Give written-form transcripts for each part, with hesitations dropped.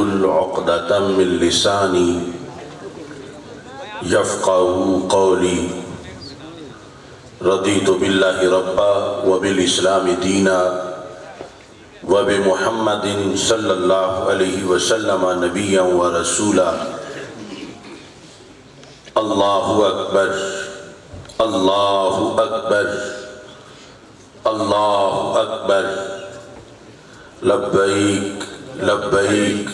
واحلل عقدة من لساني يفقهوا قولي. رضيت بالله ربا وبالإسلام دينا وبمحمد صلى الله عليه وسلم نبيا ورسولا. الله أكبر الله أكبر الله أكبر. لبيك لبيك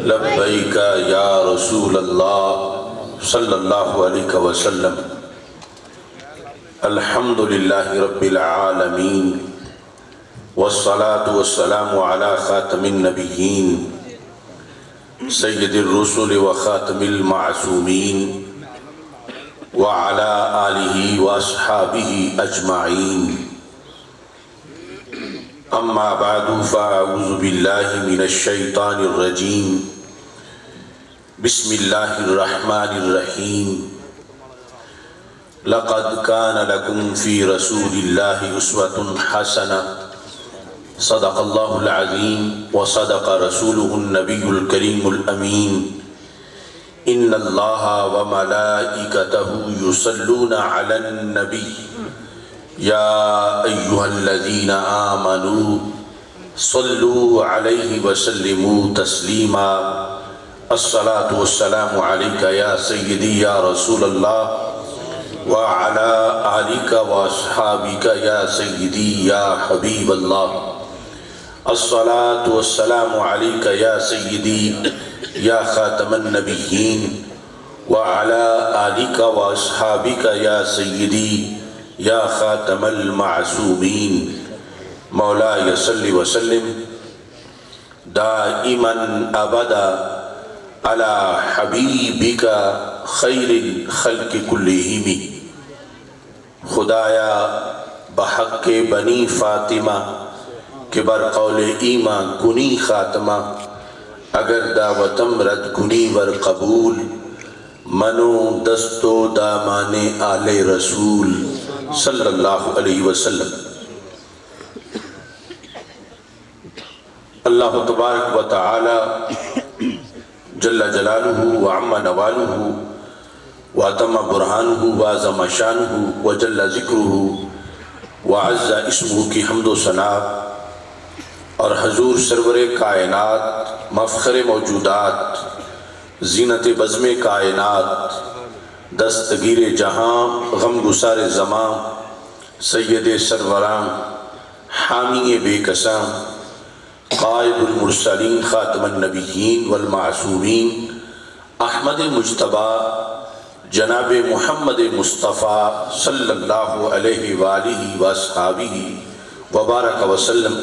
لبيك يا رسول الله صلى الله عليه وسلم. الحمد لله رب العالمين والصلاة والسلام على خاتم النبيين سيد الرسل وخاتم المعصومين وعلى آله وأصحابه أجمعين. أما بعد فأعوذ بالله من الشيطان الرجيم. بسم الله الرحمن الرحيم. لقد كان لكم في رسول الله أسوة حسنة. صدق الله العظيم وصدق رسوله النبي الكريم الأمين. إن الله وملائكته يصلون على النبي يا أيها الذين آمنوا صلوا عليه وسلموا تسليما. الصلاة والسلام عليك يا سيدي يا رسول الله وعلى آلك وأصحابك يا سيدي يا حبيب الله. الصلاة والسلام عليك يا سيدي يا خاتم النبيين وعلى آلك وأصحابك يا سيدي يا خاتم المعصومين. مولاي صل وسلم دائما أبدا على حبيبك خير الخلق كلهم. خدایا بحق بنی فاطمہ کہ بر قول ایماں کنی خاتمہ. اگر دعوتم رد کنی ور قبول منو دستو دامان آل رسول صلی اللہ علیہ وسلم. اللہ تبارک و تعالی جل جلالہ وعم نوالہ واتم برہانہ وعظم شانہ وجل ذکرہ وعز اسمہ کی حمد و ثنا اور حضور سرور کائنات مفخر موجودات زینت بزم کائنات دستگیر جہاں غم گسار زماں سید سروراں حامی بے کساں قائد المرسلین خاتم النبیین والمعصومین احمد مجتبی جناب محمد مصطفیٰ صلی اللہ علیہ وآلہ وآصحابہ وبارک وسلم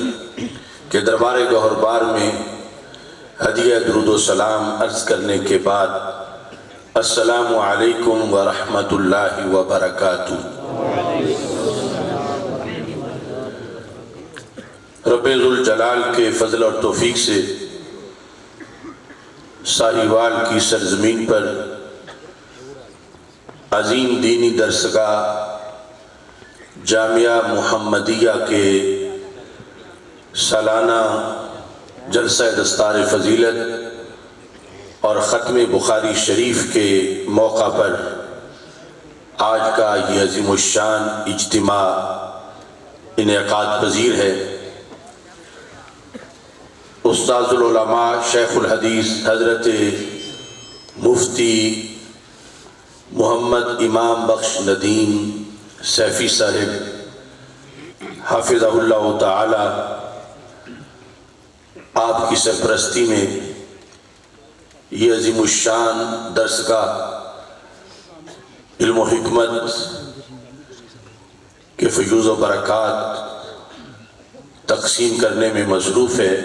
کے دربار گوہر بار میں ہدیہ درود و سلام عرض کرنے کے بعد السلام علیکم ورحمۃ اللہ وبرکاتہ. رب ذوالجلال کے فضل اور توفیق سے ساہیوال کی سرزمین پر عظیم دینی درسگاہ جامعہ محمدیہ کے سالانہ جلسہ دستار فضیلت اور ختم بخاری شریف کے موقع پر آج کا یہ عظیم الشان اجتماع انعقاد پذیر ہے. استاذ العلماء شیخ الحدیث حضرت مفتی محمد امام بخش ندیم سیفی صاحب حافظہ اللہ تعالی آپ کی سرپرستی میں یہ عظیم الشان درسگاہ علم و حکمت کے فیوز و برکات تقسیم کرنے میں مصروف ہے.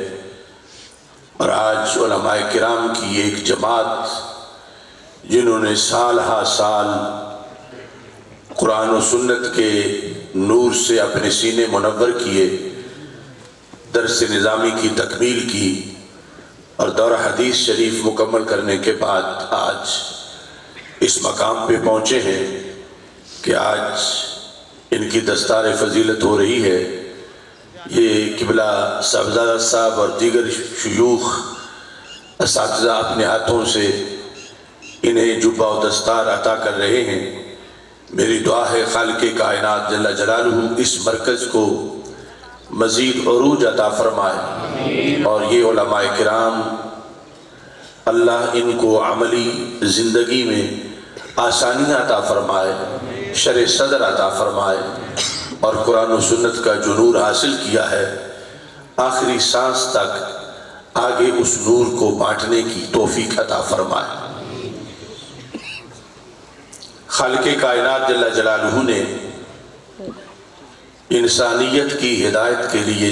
اور آج علماء کرام کی ایک جماعت جنہوں نے سال ہا سال قرآن و سنت کے نور سے اپنے سینے منور کیے، درس نظامی کی تکمیل کی اور دورہ حدیث شریف مکمل کرنے کے بعد آج اس مقام پہ پہنچے ہیں کہ آج ان کی دستار فضیلت ہو رہی ہے. یہ قبلہ صاحبزادہ صاحب اور دیگر شیوخ اساتذہ اپنے ہاتھوں سے انہیں جبہ و دستار عطا کر رہے ہیں۔ میری دعا ہے خالق کائنات جل جلالہ اس مرکز کو مزید عروج عطا فرمائے، اور یہ علماء کرام اللہ ان کو عملی زندگی میں آسانیاں عطا فرمائے، شرح صدر عطا فرمائے، اور قرآن و سنت کا جو نور حاصل کیا ہے آخری سانس تک آگے اس نور کو بانٹنے کی توفیق عطا فرمائے۔ خالق کائنات جل جلالہ نے انسانیت کی ہدایت کے لیے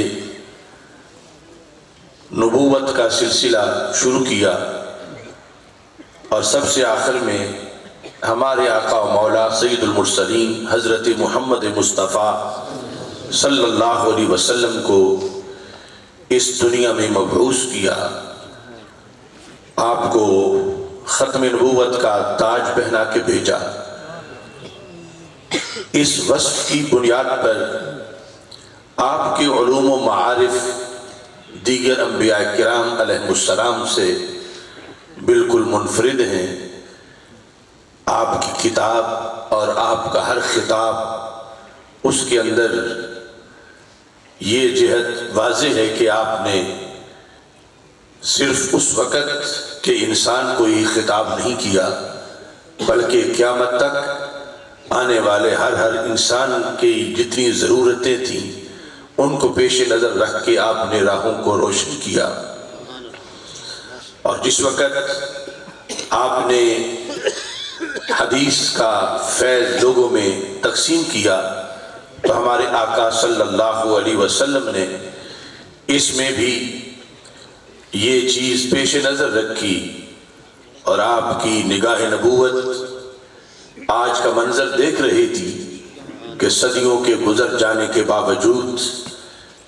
نبوت کا سلسلہ شروع کیا، اور سب سے آخر میں ہمارے آقا و مولا سید المرسلین حضرت محمد مصطفیٰ صلی اللہ علیہ وسلم کو اس دنیا میں مبعوث کیا، آپ کو ختم نبوت کا تاج پہنا کے بھیجا۔ اس وصف کی بنیاد پر آپ کے علوم و معارف دیگر انبیاء کرام علیہ السلام سے بالکل منفرد ہیں۔ آپ کی کتاب اور آپ کا ہر خطاب اس کے اندر یہ جہت واضح ہے کہ آپ نے صرف اس وقت کہ انسان کو یہ خطاب نہیں کیا، بلکہ قیامت تک آنے والے ہر انسان کی جتنی ضرورتیں تھیں ان کو پیش نظر رکھ کے آپ نے راہوں کو روشن کیا۔ اور جس وقت آپ نے حدیث کا فیض لوگوں میں تقسیم کیا تو ہمارے آقا صلی اللہ علیہ وسلم نے اس میں بھی یہ چیز پیش نظر رکھی، اور آپ کی نگاہ نبوت آج کا منظر دیکھ رہی تھی کہ صدیوں کے گزر جانے کے باوجود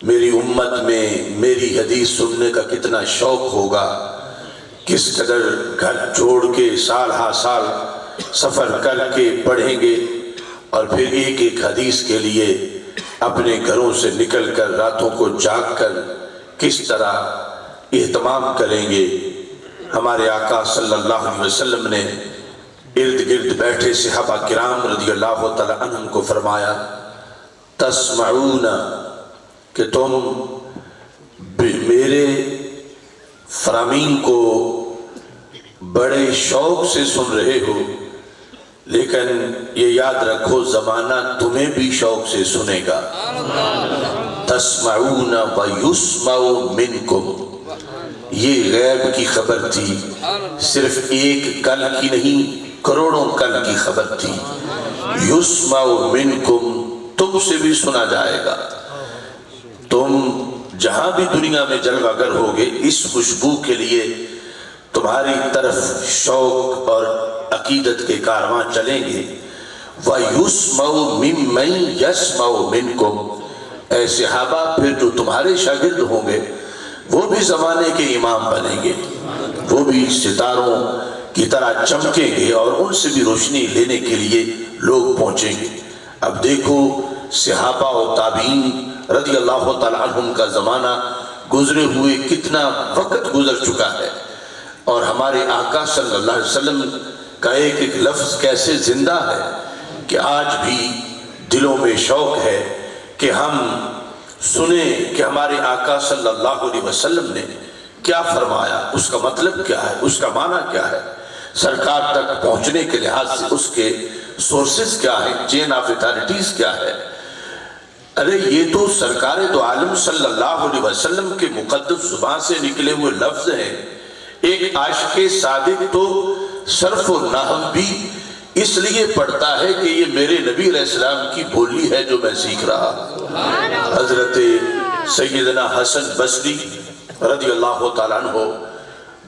میری امت میں میری حدیث سننے کا کتنا شوق ہوگا، کس قدر گھر چھوڑ کے سال ہا سال سفر کر کے پڑھیں گے، اور پھر ایک ایک حدیث کے لیے اپنے گھروں سے نکل کر راتوں کو جاگ کر کس طرح اہتمام کریں گے۔ ہمارے آقا صلی اللہ علیہ وسلم نے ارد گرد بیٹھے صحابہ کرام رضی اللہ تعالی عنہم کو فرمایا، تسمعون، کہ تم میرے فرامین کو بڑے شوق سے سن رہے ہو، لیکن یہ یاد رکھو زمانہ تمہیں بھی شوق سے سنے گا۔ تسمعون ویسمع منکم، یہ غیب کی خبر تھی، صرف ایک کل کی نہیں کروڑوں کل کی خبر تھی۔ یسمع منکم، تم سے بھی سنا جائے گا، تم جہاں بھی دنیا میں جلوہ گر ہوگے اس خوشبو کے لیے تمہاری طرف شوق اور عقیدت کے کارواں چلیں گے۔ وَيُسْمَعُ مِمَّن يَسْمَعُ مِنْكُمْ، اے صحابہ پھر جو تمہارے شاگرد ہوں گے وہ بھی زمانے کے امام بنیں گے، وہ بھی ستاروں کی طرح چمکیں گے، اور ان سے بھی روشنی لینے کے لیے لوگ پہنچیں گے۔ اب دیکھو صحابہ و تابعین رضی اللہ تعالیٰ عنہم کا زمانہ گزرے ہوئے کتنا وقت گزر چکا ہے، اور ہمارے آقا صلی اللہ علیہ وسلم کا ایک ایک لفظ کیسے زندہ ہے کہ آج بھی دلوں میں شوق ہے کہ ہم سنیں کہ ہمارے آقا صلی اللہ علیہ وسلم نے کیا فرمایا، اس کا مطلب کیا ہے، اس کا معنی کیا ہے، سرکار تک پہنچنے کے لحاظ سے اس کے سورسز کیا ہیں، چین آف اتھارٹیز کیا ہے۔ ارے یہ تو سرکار دو عالم صلی اللہ علیہ وسلم کے مقدس زبان سے نکلے ہوئے لفظ ہیں۔ ایک عاشق صادق تو صرف و نحو بھی اس لیے پڑھتا ہے کہ یہ میرے نبی علیہ السلام کی بولی ہے جو میں سیکھ رہا۔ حضرت سیدنا حسن بصری رضی اللہ تعالیٰ عنہ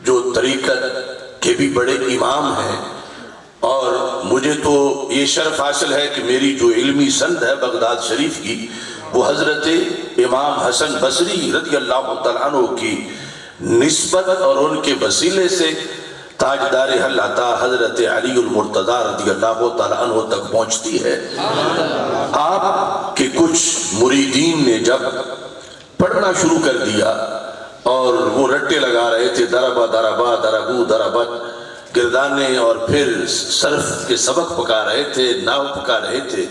جو طریقت کے بھی بڑے امام ہیں، اور مجھے تو یہ شرف حاصل ہے کہ میری جو علمی سند ہے بغداد شریف کی وہ حضرت امام حسن بصری رضی اللہ تعالیٰ عنہ کی نسبت اور ان کے وسیلے سے تاجدار حل عطا حضرت علی المرتضی رضی اللہ تعالیٰ عنہ تک پہنچتی ہے۔ آپ کے کچھ مریدین نے جب پڑھنا شروع کر دیا اور وہ رٹے لگا رہے تھے، دربا دربا دربو دربت، گردانے، اور پھر صرف کے سبق پکا رہے تھے، ناو پکا رہے تھے.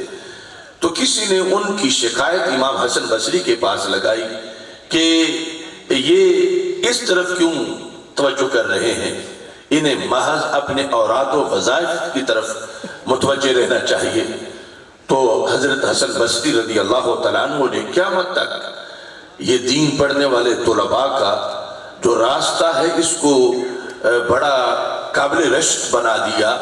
تو کسی نے ان کی شکایت امام حسن بصری کے پاس لگائی کہ یہ اس طرف کیوں توجہ کر رہے ہیں، انہیں محض اپنے اوراد و وظائف کی طرف متوجہ رہنا چاہیے. تو حضرت حسن بصری رضی اللہ تعالیٰ عنہ نے قیامت تک یہ دین پڑھنے والے طلباء کا جو راستہ ہے اس کو بڑا قابل رشک بنا دیا.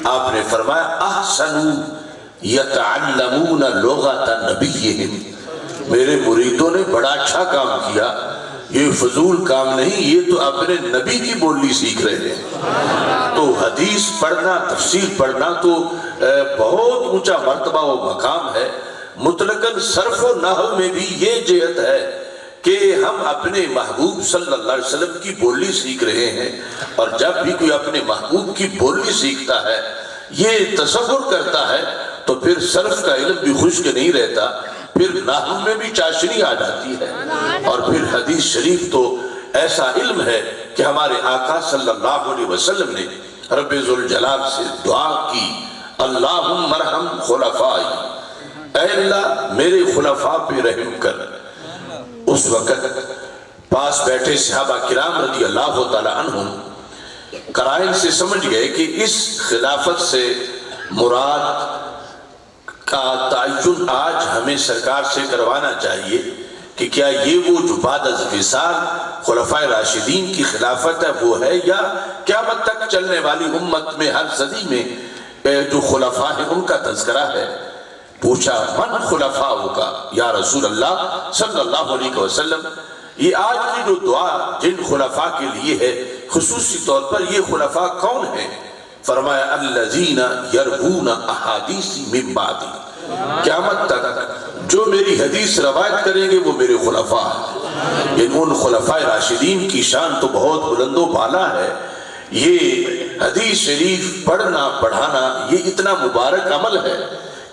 آپ نے فرمایا احسنوا یتعلمون لغت نبیہم، میرے مریدوں نے بڑا اچھا کام کیا، یہ فضول کام نہیں، یہ تو اپنے نبی کی بولی سیکھ رہے ہیں. تو حدیث پڑھنا، تفسیر پڑھنا تو بہت اونچا مرتبہ و مقام ہے. مطلقاً صرف و نحو میں بھی یہ جہت ہے کہ ہم اپنے محبوب صلی اللہ علیہ وسلم کی بولی سیکھ رہے ہیں. اور جب بھی کوئی اپنے محبوب کی بولی سیکھتا ہے، یہ تصور کرتا ہے، تو پھر صرف کا علم بھی خشک نہیں رہتا، پھر نحو میں بھی چاشنی آ جاتی ہے. اور پھر حدیث شریف تو ایسا علم ہے کہ ہمارے آقا صلی اللہ علیہ وسلم نے رب ذوالجلال سے دعا کی، اللہم ارحم خلفائی، اے اللہ میرے خلفاء پہ رحم کر. اس وقت پاس بیٹھے صحابہ کرام رضی اللہ تعالی عنہم قرائن سے سمجھ گئے کہ اس خلافت سے مراد کا تعین آج ہمیں سرکار سے کروانا چاہیے کہ کیا یہ وہ جو بعد از وصال خلفائے راشدین کی خلافت ہے وہ ہے، یا قیامت تک چلنے والی امت میں ہر صدی میں جو خلفاء ہیں ان کا تذکرہ ہے. پوچھا من خلفاؤ کا یا رسول اللہ صلی اللہ علیہ وسلم، یہ آج کی جو دعا جن خلفاء کے لیے ہے خصوصی طور پر یہ خلفاء کون ہیں؟ فرمایا الذین یروون احادیث من بعدی، قیامت تک جو میری حدیث روایت کریں گے وہ میرے خلفاء ہیں. ان خلفاء راشدین کی شان تو بہت بلند و بالا ہے. یہ حدیث شریف پڑھنا پڑھانا یہ اتنا مبارک عمل ہے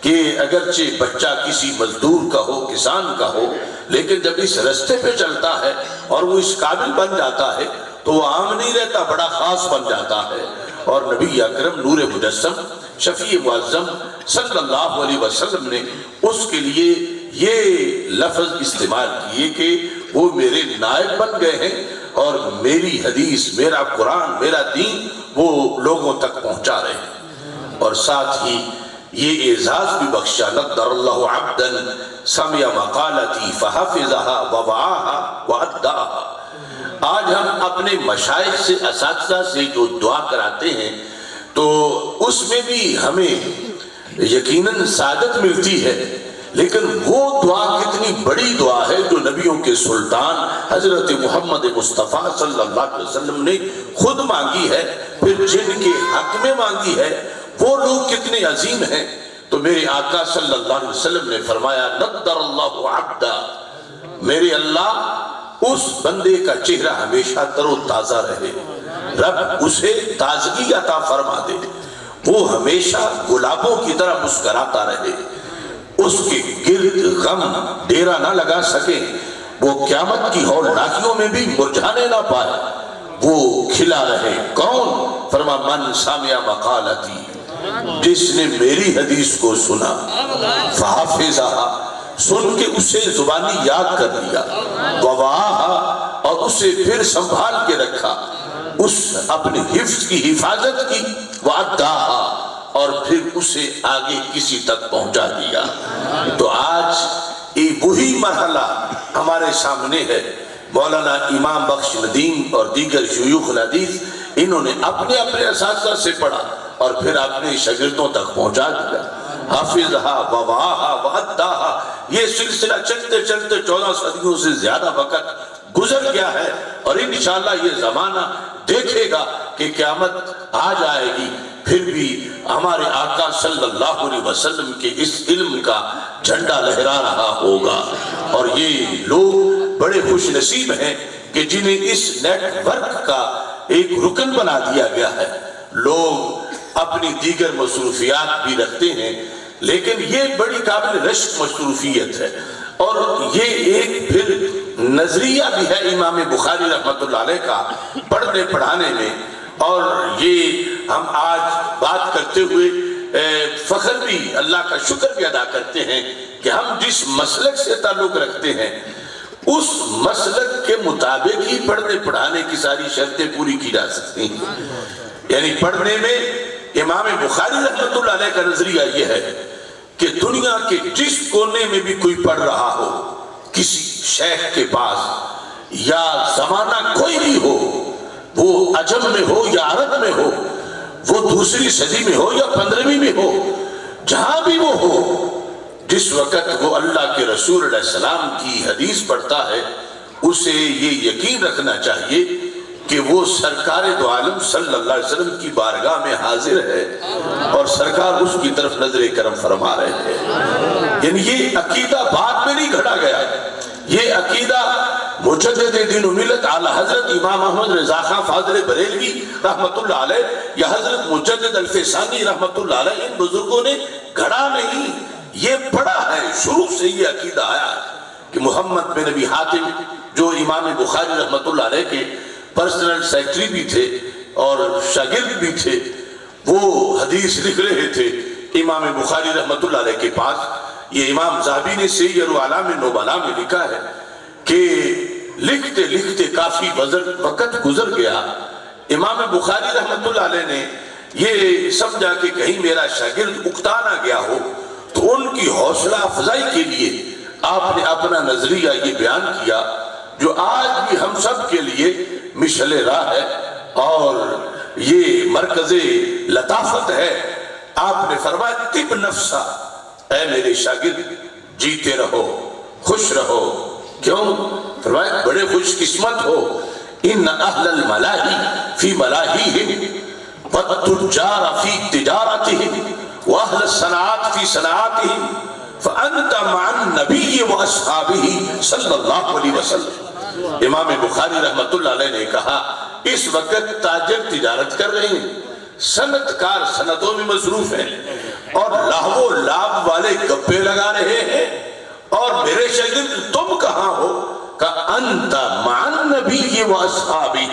کہ اگرچہ بچہ کسی مزدور کا ہو، کسان کا ہو، لیکن جب اس رستے پہ چلتا ہے اور وہ اس قابل بن جاتا ہے تو وہ عام نہیں رہتا، بڑا خاص بن جاتا ہے. اور نبی اکرم نور مجسم شفیع معظم صلی اللہ علیہ وسلم نے اس کے لیے یہ لفظ استعمال کیے کہ وہ میرے نائب بن گئے ہیں اور میری حدیث، میرا قرآن، میرا دین وہ لوگوں تک پہنچا رہے ہیں. اور ساتھ ہی یہ اعزاز بھی بخشا، نضر اللہ عبدا سمع مقالتی فحفظها ووعاها واداها. آج ہم اپنے مشائخ سے، اساتذہ سے جو دعا کراتے ہیں تو اس میں بھی ہمیں یقیناً سعادت ملتی ہے، لیکن وہ دعا کتنی بڑی دعا ہے جو نبیوں کے سلطان حضرت محمد مصطفیٰ صلی اللہ علیہ وسلم نے خود مانگی ہے، پھر جن کے حق میں مانگی ہے وہ لوگ کتنے عظیم ہیں. تو میرے آقا صلی اللہ علیہ وسلم نے فرمایا نضر اللہ عبدا، میرے اللہ اس بندے کا چہرہ ہمیشہ تر و تازہ رہے، رب اسے تازگی عطا فرما دے، وہ ہمیشہ گلابوں کی طرح مسکراتا رہے، اس کے گرد غم ڈیرا نہ لگا سکے، وہ قیامت کی ہولناکیوں میں بھی مرجھانے نہ پائے، وہ کھلا رہے. کون؟ فرما من سامع مقالتی، جس نے میری حدیث کو سنا، فحافظها، سن کے اسے زبانی یاد کر لیا، ووعاها، اور اسے پھر سنبھال کے رکھا، اس اپنے حفظ کی حفاظت کی، واداها، اور پھر اسے آگے کسی تک پہنچا دیا. تو آج یہ وہی مرحلہ ہمارے سامنے ہے. مولانا امام بخش ندیم اور دیگر شیوخ الحدیث انہوں نے اپنے اپنے اساتذہ سے پڑھا اور پھر اپنے شاگردوں تک پہنچا دیا. حافظها ووعاها واداها، یہ سلسلہ چلتے چلتے 14 صدیوں سے زیادہ وقت گزر گیا ہے، اور انشاءاللہ یہ زمانہ دیکھے گا کہ قیامت آ جائے گی، پھر بھی ہمارے آقا صلی اللہ علیہ وسلم کے اس علم کا جھنڈا لہرا رہا ہوگا. اور یہ لوگ بڑے خوش نصیب ہیں کہ جنہیں اس نیٹ ورک کا ایک رکن بنا دیا گیا ہے. لوگ اپنی دیگر مصروفیات بھی رکھتے ہیں، لیکن یہ بڑی قابل رشک مصروفیت ہے، اور یہ ایک پھر نظریہ بھی ہے امام بخاری رحمۃ اللہ علیہ کا پڑھنے پڑھانے میں، اور یہ ہم آج بات کرتے ہوئے فخر بھی، اللہ کا شکر بھی ادا کرتے ہیں کہ ہم جس مسلک سے تعلق رکھتے ہیں اس مسلک کے مطابق ہی پڑھنے پڑھانے کی ساری شرطیں پوری کی جا سکتی ہیں۔ یعنی پڑھنے میں امام بخاری رحمۃ اللہ علیہ کا نظریہ یہ ہے کہ دنیا کے جس کونے میں بھی کوئی پڑھ رہا ہو، کسی شیخ کے پاس یا زمانہ کوئی بھی ہو، وہ عجم میں ہو یا عرب میں ہو، وہ دوسری صدی میں ہو یا 15ویں میں ہو، جہاں بھی وہ ہو، جس وقت وہ اللہ کے رسول علیہ السلام کی حدیث پڑھتا ہے، اسے یہ یقین رکھنا چاہیے کہ وہ سرکار دو عالم صلی اللہ علیہ وسلم کی بارگاہ میں حاضر ہے اور سرکار اس کی طرف نظر کرم فرما رہے ہیں۔ یعنی یہ عقیدہ بعد میں نہیں گھڑا گیا، یہ عقیدہ مجدد دین و ملت اعلی حضرت امام احمد رضا خان فاضل بریلوی رحمت اللہ علیہ یا حضرت مجدد الفسانی رحمت اللہ علیہ، ان بزرگوں نے گھڑا نہیں، یہ پڑھا ہے، شروع سے یہ عقیدہ آیا کہ محمد بن ابی حاتم جو امام بخاری رحمت اللہ علیہ کے پرسنل سیکٹری بھی تھے اور شاگرد بھی تھے، وہ حدیث لکھ رہے تھے امام بخاری رحمت اللہ علیہ کے پاس۔ یہ امام ذہبی نے سیر اعلام نبلاء میں لکھا ہے کہ لکھتے لکھتے کافی وقت گزر گیا، امام بخاری رحمت اللہ علیہ نے یہ سمجھا کہ کہیں میرا شاگرد اکتا نہ گیا ہو، تو ان کی حوصلہ افزائی کے لیے آپ نے اپنا نظریہ یہ بیان کیا جو آج بھی ہم سب کے لیے مشعل راہ ہے اور یہ مرکز لطافت ہے۔ آپ نے فرمایا طب نفسا، اے میرے شاگرد جیتے رہو، خوش رہو۔ کیوں؟ فرمایا بڑے خوش قسمت ہو، ان اہل الملاہی فی ملاہیہم والتجار فی تجارتہم واہل الصناعات فی صناعاتہم فانت مع النبی واصحابہ صلی اللہ علیہ وسلم۔ امام بخاری رحمت اللہ علیہ نے کہا اس وقت تاجر تجارت کر رہے ہیں، صنعت کار صنعتوں میں مصروف ہیں اور لاہو لاب والے گپے لگا رہے ہیں، اور میرے شاگرد تم کہاں ہو؟ کہا انت مع النبی واصحابہ،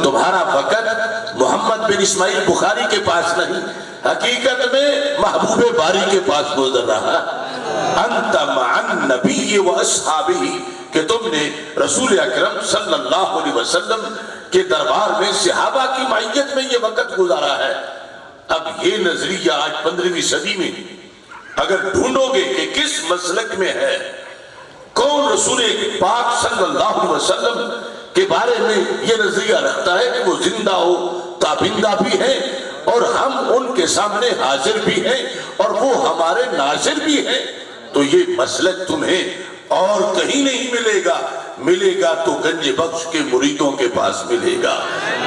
تمہارا وقت محمد بن اسماعیل بخاری کے پاس نہیں، حقیقت میں محبوب باری کے پاس گزر رہا۔ انت مع النبی واصحابہ، کہ تم نے رسول اکرم صلی اللہ علیہ وسلم کے دربار میں صحابہ کی معیت میں یہ وقت گزارا ہے۔ اب یہ نظریہ آج 15ویں صدی میں اگر ڈھونڈو گے کہ کس مسلک میں ہے، کون رسول پاک صلی اللہ علیہ وسلم کے بارے میں یہ نظریہ رکھتا ہے کہ وہ زندہ ہو، تابندہ بھی ہیں اور ہم ان کے سامنے حاضر بھی ہیں اور وہ ہمارے ناظر بھی ہیں، تو یہ مسلک تمہیں اور کہیں نہیں ملے گا، ملے گا تو گنج بخش کے مریدوں کے پاس ملے گا،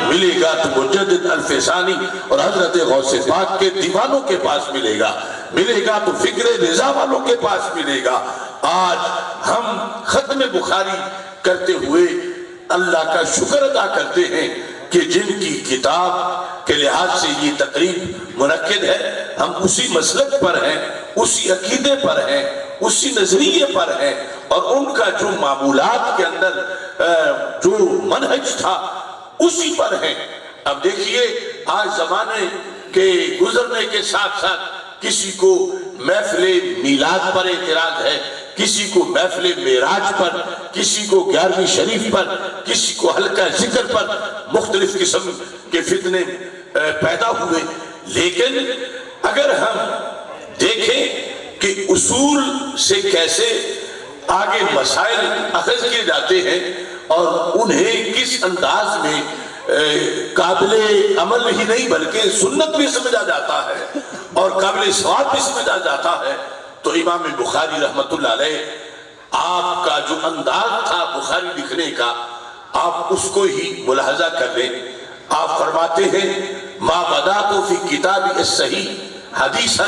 ملے گا تو مجدد الفسانی اور حضرت غوث پاک کے دیوانوں کے پاس ملے گا، ملے گا تو فکر رضا والوں کے پاس ملے گا۔ آج ہم ختم بخاری کرتے ہوئے اللہ کا شکر ادا کرتے ہیں کہ جن کی کتاب کے لحاظ سے یہ تقریب منعقد ہے، ہم اسی مسلک پر ہیں، اسی عقیدے پر ہیں، اسی نظریے پر ہیں، اور ان کا جو معمولات کے اندر جو منہج تھا اسی پر ہیں۔ اب دیکھیے آج زمانے کے گزرنے کے ساتھ ساتھ کسی کو محفل میلاد پر اعتراض ہے، کسی کو محفل معراج پر، کسی کو 11ویں شریف پر، کسی کو حلقہ ذکر پر، مختلف قسم کے فتنے پیدا ہوئے۔ لیکن اگر ہم دیکھیں کہ اصول سے کیسے آگے مسائل اخذ کیے جاتے ہیں اور انہیں کس انداز میں قابل عمل ہی نہیں بلکہ سنت بھی سمجھا جاتا ہے اور قابل ثواب بھی سمجھا جاتا ہے، تو امام بخاری رحمت اللہ علیہ آپ کا جو انداز تھا بخاری لکھنے کا، آپ اس کو ہی ملاحظہ کر لیں۔ آپ فرماتے ہیں ما بدأت فی کتاب الصحیح حدیثا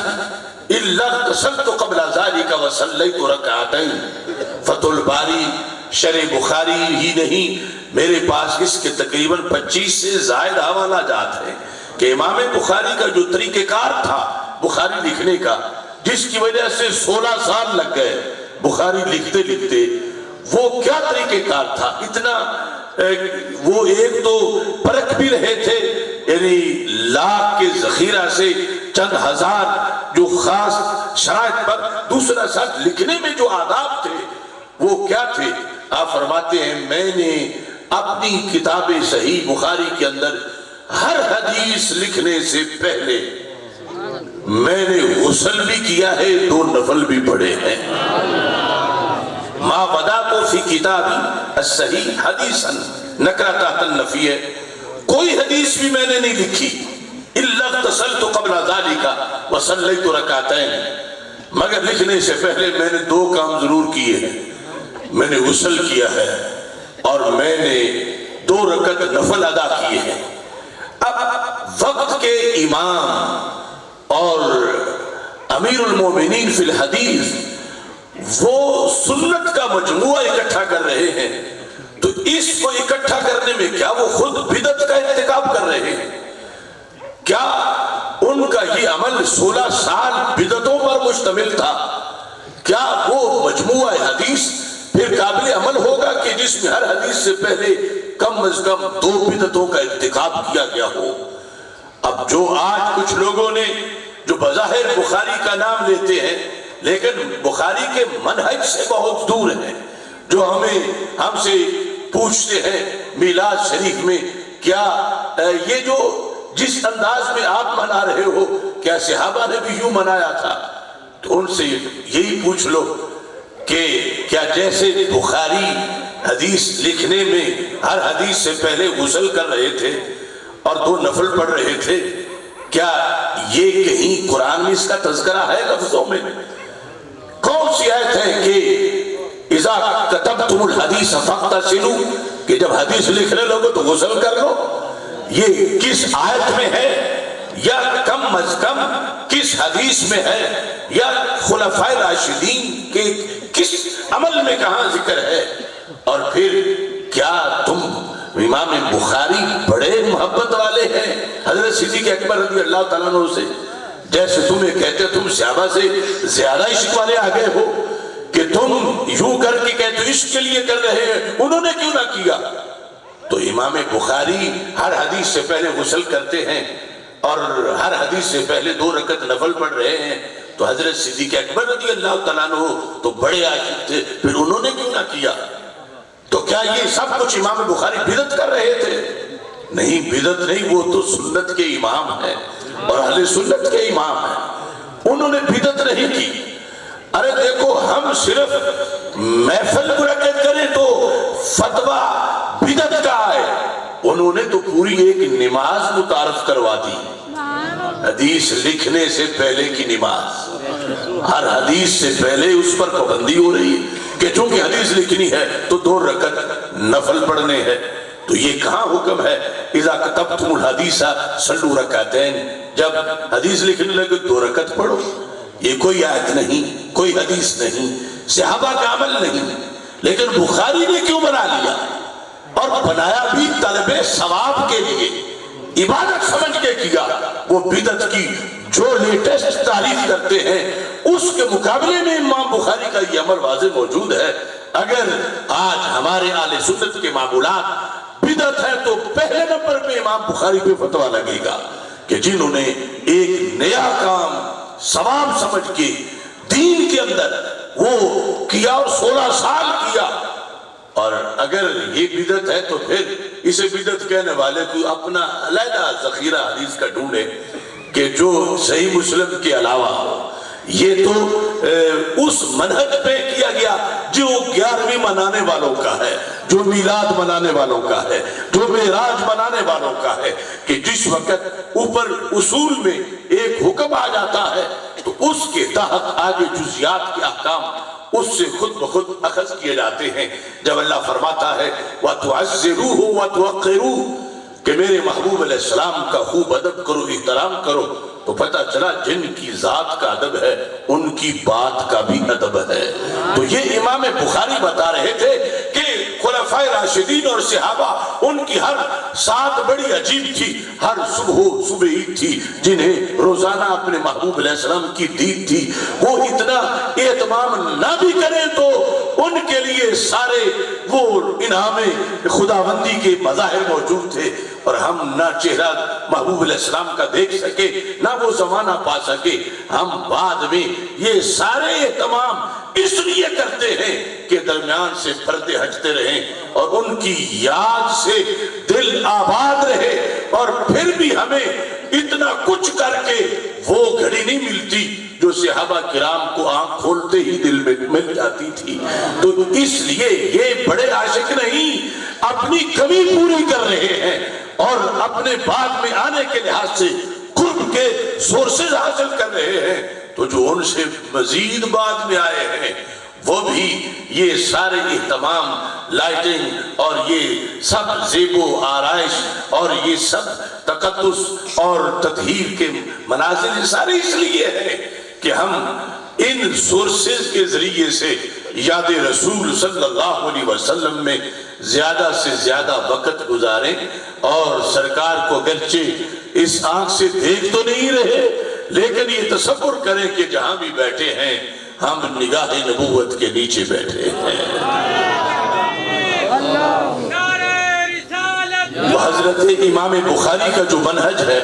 الا اغتسلت قبل ذلك وصلیت رکعتین۔ فتح الباری شرح بخاری ہی نہیں، میرے پاس اس کے تقریباً 25 سے زائد حوالہ جات ہیں کہ امام بخاری کا جو طریقہ کار تھا بخاری لکھنے کا، جس کی وجہ سے 16 سال لگ گئے بخاری لکھتے لکھتے، وہ کیا طریقہ کار تھا، اتنا وہ ایک تو پرکھ بھی رہے تھے، یعنی لاکھ کے ذخیرہ سے چند ہزار جو خاص شرائط پر، دوسرا ساتھ لکھنے میں جو آداب تھے وہ کیا تھے؟ آپ فرماتے ہیں میں نے اپنی کتاب صحیح بخاری کے اندر ہر حدیث لکھنے سے پہلے میں نے غسل بھی کیا ہے، 2 نفل بھی پڑھے ہیں۔ ما بدأت فی کتابی الصحیح حدیثا نکرہ تحت النفی ہے، کوئی حدیث بھی میں نے نہیں لکھی الا اغتسلت قبل ذالک وصلیت رکعتین، مگر لکھنے سے پہلے میں نے 2 کام ضرور کیے ہیں، میں نے غسل کیا ہے اور میں نے 2 رکعت نفل ادا کیے ہیں۔ اب وقت کے امام اور امیر المومنین فی الحدیث وہ سنت کا مجموعہ اکٹھا کر رہے ہیں، تو اس کو اکٹھا کرنے میں کیا وہ خود بدعت کا ارتکاب کر رہے ہیں؟ کیا ان کا یہ عمل 16 سال بدعتوں پر مشتمل تھا؟ کیا وہ مجموعہ حدیث پھر قابل عمل ہوگا کہ جس میں ہر حدیث سے پہلے کم از کم 2 بدعتوں کا ارتکاب کیا گیا ہو؟ اب جو آج کچھ لوگوں نے جو بظاہر بخاری کا نام لیتے ہیں لیکن بخاری کے منہج سے بہت دور ہیں، جو ہم سے پوچھتے ہیں میلاد شریف میں کیا یہ جو جس انداز میں آپ منا رہے ہو کیا صحابہ نے بھی یوں منایا تھا؟ تو ان سے یہی پوچھ لو کہ کیا جیسے بخاری حدیث لکھنے میں ہر حدیث سے پہلے غسل کر رہے تھے اور 2 نفل پڑھ رہے تھے، کیا یہ کہیں قرآن میں اس کا تذکرہ ہے لفظوں میں؟ کون سی آیت ہے کہ اذا کتبتم الحدیث فاغتسلوا، کہ جب حدیث لکھنے لوگو تو غسل کر لو؟ یہ کس آیت میں ہے؟ یا کم از کم کس حدیث میں ہے؟ یا خلفائے راشدین کے کس عمل میں کہاں ذکر ہے؟ اور پھر کیا تم امام بخاری بڑے محبت والے ہیں حضرت صدیق اکبر رضی اللہ تعالیٰ عنہ سے؟ جیسے تمہیں کہتے تم صحابہ سے زیادہ عشق والے آگے ہو کہ تم یوں کر کے کہتے عشق کے لیے کر رہے ہیں، انہوں نے کیوں نہ کیا؟ تو امام بخاری ہر حدیث سے پہلے غسل کرتے ہیں اور ہر حدیث سے پہلے 2 رکعت نفل پڑھ رہے ہیں، تو حضرت صدیق اکبر رضی اللہ تعالیٰ عنہ تو بڑے عاشق تھے، پھر انہوں نے کیوں نہ کیا؟ تو کیا یہ سب کچھ امام بخاری بدعت کر رہے تھے؟ نہیں، بدعت نہیں، وہ تو سنت کے امام ہیں اور اہل سنت کے امام ہیں، انہوں نے بدعت نہیں کی۔ ارے دیکھو، ہم صرف محفل منعقد کریں تو فتویٰ بدعت کا ہے، انہوں نے تو پوری ایک نماز متعارف کروا دی، حدیث لکھنے سے پہلے کی نماز، ہر حدیث سے پہلے اس پر پابندی ہو رہی ہے کہ چونکہ حدیث لکھنی ہے تو 2 رکعت نفل پڑھنے ہیں۔ تو یہ کہاں حکم ہے اذا کتبتم الحدیث صلوا رکعتین، جب حدیث لکھنے لگے 2 رکعت پڑھو؟ یہ کوئی آیت نہیں، کوئی حدیث نہیں، صحابہ کا عمل نہیں، لیکن بخاری نے کیوں بنا لیا؟ اور بنایا بھی طلب ثواب کے لیے، عبادت سمجھ کے کیا۔ وہ بدعت کی جو لیٹسٹ تعریف کرتے ہیں اس کے مقابلے میں امام بخاری کا یہ عمل واضح موجود ہے۔ اگر آج ہمارے اہل سنت کے معمولات بدعت ہے تو پہلے نمبر پہ امام بخاری پہ فتویٰ لگے گا کہ جنہوں نے ایک نیا کام ثواب سمجھ کے دین کے اندر وہ کیا اور 16 سال کیا، اور اگر یہ بدعت ہے تو پھر اسے بدعت کہنے والے کو اپنا علیحدہ ذخیرہ حدیث کا ڈھونڈے کہ جو صحیح مسلم کے علاوہ ہو۔ یہ تو اس منہج پہ کیا گیا جو 11ویں منانے والوں کا ہے، جو میلاد منانے والوں کا ہے، جو معراج منانے والوں کا ہے، کہ جس وقت اوپر اصول میں ایک حکم آ جاتا ہے تو اس کے تحت آگے جزیات کے احکام اس سے خود بخود اخذ کیے جاتے ہیں۔ جب اللہ فرماتا ہے وَتُعَزِّرُوهُ وَتُوَقِّرُوهُ کہ میرے محبوب علیہ السلام کا خوب ادب کرو، احترام کرو، تو پتہ چلا جن کی ذات کا ادب ہے ان کی بات کا بھی ادب ہے۔ تو یہ امام بخاری بتا رہے تھے کہ خلفائے راشدین اور صحابہ، ان کی ہر سات بڑی عجیب تھی، ہر صبح عید تھی، جنہیں روزانہ اپنے محبوب علیہ السلام کی دید تھی، وہ اتنا اہتمام نہ بھی کریں تو ان کے لیے سارے وہ انعام خداوندی کے مظاہر موجود تھے، اور ہم نہ چہرہ محبوب علیہ السلام کا دیکھ سکے نہ وہ زمانہ پا سکے۔ ہم بعد میں یہ سارے اہتمام اس لیے کرتے ہیں کہ درمیان سے پردے ہٹتے رہیں اور ان کی یاد سے دل آباد رہے، اور پھر بھی ہمیں اتنا کچھ کر کے وہ گھڑی نہیں ملتی جو صحابہ کرام کو آنکھ کھولتے ہی دل میں مل جاتی تھی۔ تو اس لیے یہ بڑے عاشق نہیں، اپنی کمی پوری کر رہے ہیں اور اپنے بعد میں آنے کے لحاظ سے قرب کے سورسز حاصل کر رہے ہیں۔ تو جو ان سے مزید بعد میں آئے ہیں وہ بھی یہ سارے اہتمام، لائٹنگ اور یہ سب زیب و آرائش اور یہ سب تقدس اور تطہیر کے مناظر، یہ سارے اس لیے ہیں کہ ہم ان سورسز کے ذریعے سے یاد رسول صلی اللہ علیہ وسلم میں زیادہ سے زیادہ وقت گزاریں، اور سرکار کو اگرچہ اس آنکھ سے دیکھ تو نہیں رہے لیکن یہ تصور کریں کہ جہاں بھی بیٹھے ہیں ہم نگاہ نبوت کے نیچے بیٹھے ہیں۔ وہ حضرت امام بخاری کا جو منہج ہے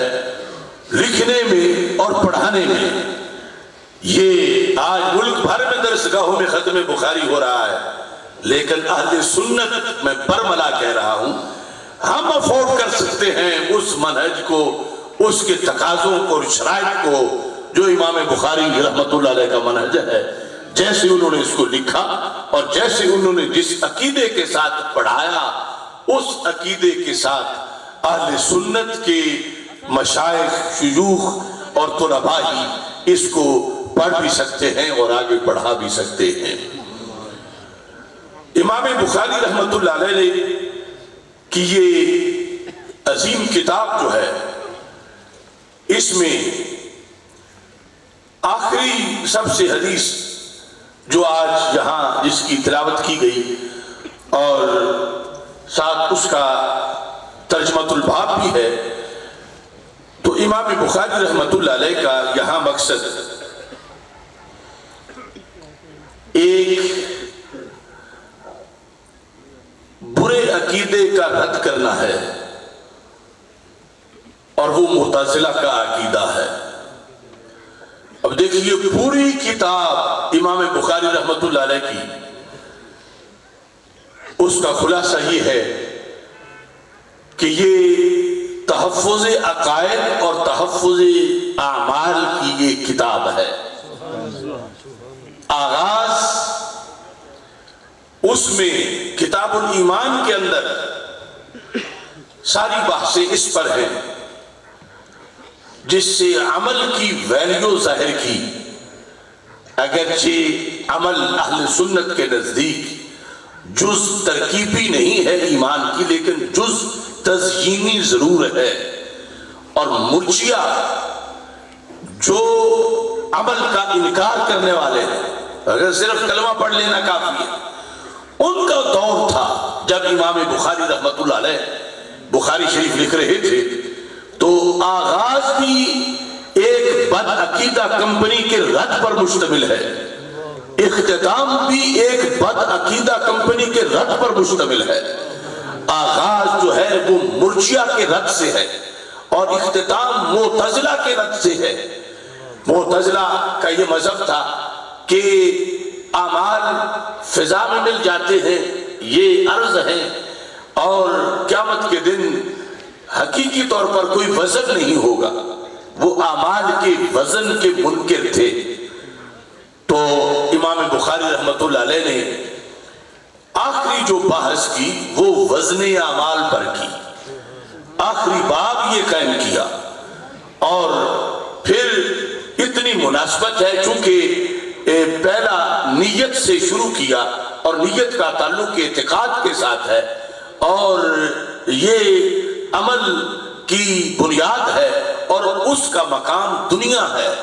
لکھنے میں اور پڑھانے میں، یہ آج ملک بھر میں درسگاہوں میں ختم بخاری ہو رہا ہے، لیکن اہل سنت میں برملا کہہ رہا ہوں ہم افورڈ کر سکتے ہیں اس منہج کو، اس کے تقاضوں کو اور شرائط کو جو امام بخاری رحمت اللہ علیہ کا منہج ہے، جیسے انہوں نے اس کو لکھا اور جیسے انہوں نے جس عقیدے کے ساتھ پڑھایا، اس عقیدے کے ساتھ اہل سنت کے مشائخ، شیوخ اور طلباء ہی اس کو پڑھ بھی سکتے ہیں اور آگے پڑھا بھی سکتے ہیں۔ امام بخاری رحمت اللہ علیہ کی یہ عظیم کتاب جو ہے، اس میں آخری سب سے حدیث جو آج یہاں جس کی تلاوت کی گئی اور ساتھ اس کا ترجمۃ الباب بھی ہے، تو امام بخاری رحمت اللہ علیہ کا یہاں مقصد ایک برے عقیدے کا رد کرنا ہے، اور وہ معتزلہ کا عقیدہ ہے۔ اب دیکھیے پوری کتاب امام بخاری رحمت اللہ علیہ کی، اس کا خلاصہ یہ ہے کہ یہ تحفظ عقائد اور تحفظ اعمال کی یہ کتاب ہے۔ آغاز اس میں کتاب الایمان کے اندر ساری بحثیں اس پر ہیں جس سے عمل کی ویلیو ظاہر کی، اگرچہ عمل اہل سنت کے نزدیک جز ترکیبی نہیں ہے ایمان کی، لیکن جز تزیینی ضرور ہے، اور مرجئہ جو عمل کا انکار کرنے والے ہیں، اگر صرف کلمہ پڑھ لینا کافی ہے، ان کا دور تھا جب امام بخاری رحمت اللہ علیہ بخاری شریف لکھ رہے تھے، تو آغاز بھی ایک بد عقیدہ کمپنی کے رد پر مشتمل ہے، اختتام بھی ایک بد عقیدہ کمپنی کے رد پر مشتمل ہے۔ آغاز جو ہے وہ مرجئہ کے رد سے ہے اور اختتام معتزلہ کے رد سے ہے۔ معتزلہ کا یہ مذہب تھا کہ اعمال فضا میں مل جاتے ہیں، یہ عرض ہیں، اور قیامت کے دن حقیقی طور پر کوئی وزن نہیں ہوگا، وہ اعمال کے وزن کے منکر تھے۔ تو امام بخاری رحمت اللہ علیہ نے آخری جو بحث کی وہ وزن اعمال پر کی، آخری باب یہ قائم کیا، اور پھر اتنی مناسبت ہے چونکہ پہلا نیت سے شروع کیا اور نیت کا تعلق اعتقاد کے ساتھ ہے، اور یہ عمل کی بنیاد ہے اور اس کا مقام دنیا ہے،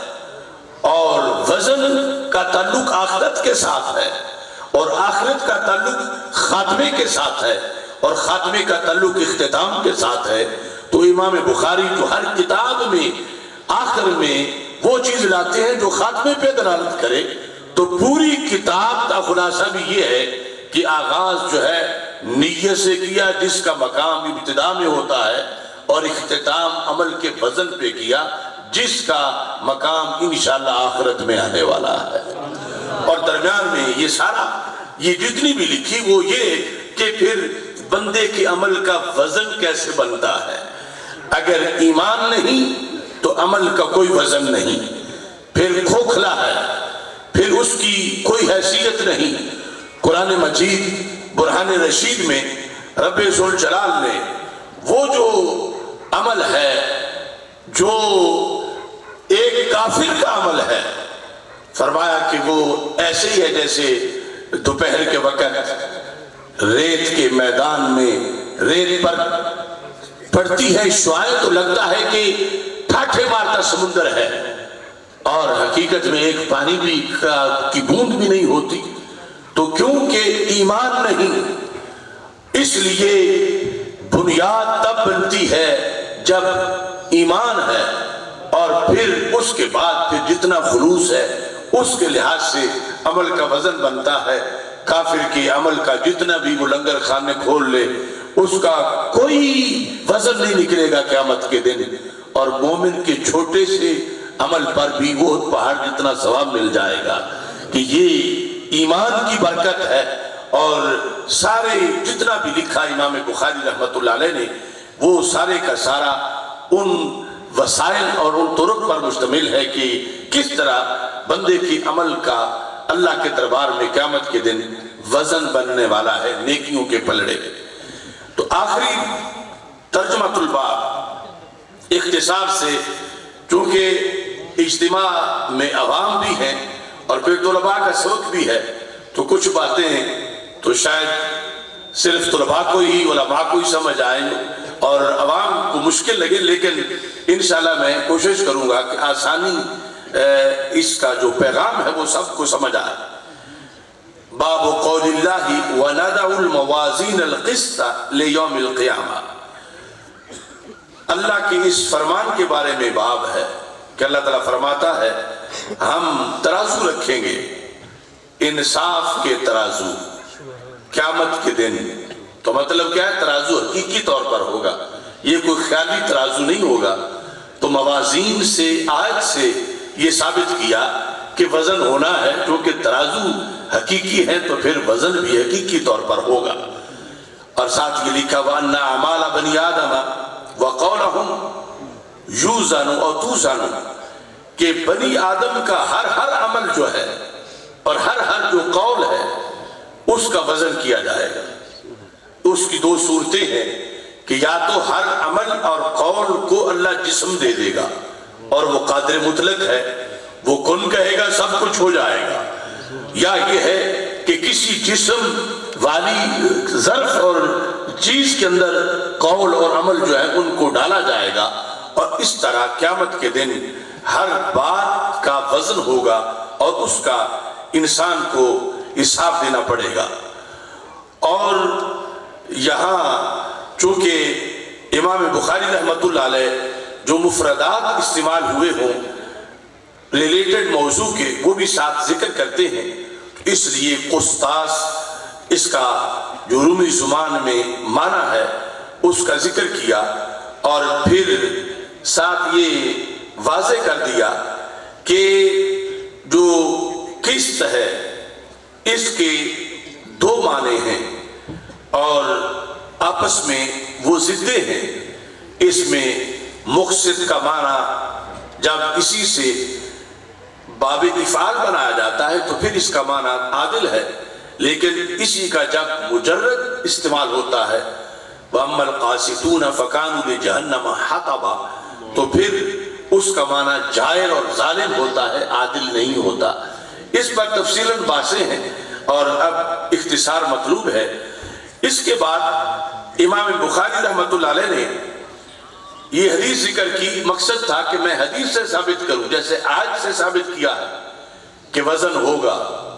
اور وزن کا تعلق آخرت کے ساتھ ہے، اور آخرت کا تعلق خاتمے کے ساتھ ہے اور خاتمے کا تعلق اختتام کے ساتھ ہے، تو امام بخاری جو ہر کتاب میں آخر میں وہ چیز لاتے ہیں جو خاتمے پہ دلالت کرے، تو پوری کتاب کا خلاصہ بھی یہ ہے کہ آغاز جو ہے نیت سے کیا جس کا مقام ابتدا میں ہوتا ہے، اور اختتام عمل کے وزن پہ کیا جس کا مقام انشاءاللہ آخرت میں آنے والا ہے۔ اور درمیان میں یہ سارا یہ جتنی بھی لکھی وہ یہ کہ پھر بندے کے عمل کا وزن کیسے بنتا ہے۔ اگر ایمان نہیں تو عمل کا کوئی وزن نہیں، پھر کھوکھلا ہے، پھر اس کی کوئی حیثیت نہیں۔ قرآن مجید برہان رشید میں رب ذوالجلال نے وہ جو عمل ہے جو ایک کافر کا عمل ہے فرمایا کہ وہ ایسے ہی ہے جیسے دوپہر کے وقت ریت کے میدان میں ریت پر پڑتی ہے شعاعیں تو لگتا ہے کہ ٹھاٹھے مارتا سمندر ہے، اور حقیقت میں ایک پانی بھی کی بوند بھی نہیں ہوتی۔ تو کیونکہ ایمان نہیں، اس لیے بنیاد تب بنتی ہے جب ایمان ہے، اور پھر اس کے بعد پھر جتنا خلوص ہے اس کے لحاظ سے عمل کا وزن بنتا ہے۔ کافر کے عمل کا جتنا بھی وہ لنگر خانے کھول لے اس کا کوئی وزن نہیں نکلے گا قیامت کے دن، اور مومن کے چھوٹے سے عمل پر بھی وہ پہاڑ جتنا ثواب مل جائے گا کہ یہ ایمان کی برکت ہے۔ اور سارے جتنا بھی لکھا امام بخاری رحمت اللہ علیہ نے وہ سارے کا سارا ان وسائل اور ان طرق پر مشتمل ہے کہ کس طرح بندے کی عمل کا اللہ کے دربار میں قیامت کے دن وزن بننے والا ہے نیکیوں کے پلڑے۔ تو آخری ترجمہ الباب اختصار سے، چونکہ اجتماع میں عوام بھی ہیں اور پھر طلباء کا سبق بھی ہے، تو کچھ باتیں تو شاید صرف طلباء کو ہی علماء کو ہی سمجھ آئیں اور عوام کو مشکل لگے، لیکن انشاءاللہ میں کوشش کروں گا کہ آسانی اس کا جو پیغام ہے وہ سب کو سمجھ آئے۔ باب قول اللہ وَنَدَعُ الْمَوَازِينَ الْقِسْطَ لِيَوْمِ الْقِيَامَةِ، اللہ کے اس فرمان کے بارے میں باب ہے کہ اللہ تعالیٰ فرماتا ہے ہم ترازو رکھیں گے، انصاف کے ترازو قیامت کے دن۔ تو مطلب کیا ہے؟ ترازو حقیقی طور پر ہوگا، یہ کوئی خیالی ترازو نہیں ہوگا۔ تو موازین سے آیت سے یہ ثابت کیا کہ وزن ہونا ہے، کیونکہ ترازو حقیقی ہے تو پھر وزن بھی حقیقی طور پر ہوگا۔ اور ساتھ یہ لکھا وَأَنَّ أَعْمَالَ بَنِي آدَمَ وَقَوْلَهُمْ يُوزَنُ أَوْ تُوزَنُ، کہ بنی آدم کا ہر عمل جو ہے اور ہر جو قول ہے اس کا وزن کیا جائے گا۔ اس کی دو صورتیں ہیں کہ یا تو ہر عمل اور قول کو اللہ جسم دے دے گا اور وہ قادر مطلق ہے، وہ کن کہے گا سب کچھ ہو جائے گا، یا یہ ہے کہ کسی جسم والی ظرف اور چیز کے اندر قول اور عمل جو ہے ان کو ڈالا جائے گا، اور اس طرح قیامت کے دن ہر بات کا وزن ہوگا اور اس کا انسان کو حساب دینا پڑے گا۔ اور یہاں چونکہ امام بخاری رحمت اللہ علیہ جو مفردات استعمال ہوئے ہوں ریلیٹڈ موضوع کے وہ بھی ساتھ ذکر کرتے ہیں، اس لیے قسطاس اس کا جو رومی زبان میں معنی ہے اس کا ذکر کیا، اور پھر ساتھ یہ واضح کر دیا کہ جو قسط ہے اس کے دو معنی ہیں اور آپس میں وہ ضدیں ہیں۔ اس میں مقسط کا معنی جب اسی سے باب افعال بنایا جاتا ہے تو پھر اس کا معنی عادل ہے، لیکن اسی کا جب مجرد استعمال ہوتا ہے وَأَمَّا الْقَاسِطُونَ فَكَانُوا لِجَهَنَّمَ حَطَبًا، تو پھر اس کا معنی جائر اور ظالم ہوتا ہے، عادل نہیں ہوتا۔ اس پر تفصیلاً باتیں ہیں اور اب اختصار مطلوب ہے۔ اس کے بعد امام بخاری رحمت اللہ علیہ نے یہ حدیث ذکر کی، مقصد تھا کہ میں حدیث سے ثابت کروں، جیسے آج سے ثابت کیا ہے کہ وزن ہوگا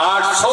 800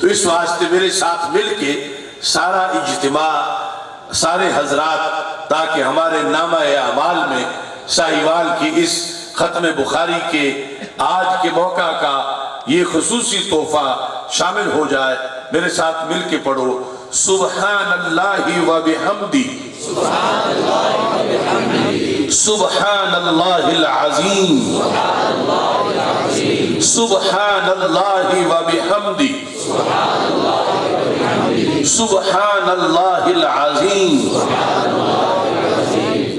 تو اس واسطے میرے ساتھ مل کے سارا اجتماع، سارے حضرات، تاکہ ہمارے نامہ اعمال میں ساہیوال کی اس ختم بخاری کے آج کے موقع کا یہ خصوصی تحفہ شامل ہو جائے۔ میرے ساتھ مل کے پڑھو، سبحان اللہ و بحمدی، سبحان اللہ العظیم، سبحان اللہ و بحمدی، سبحان اللہ العظیم،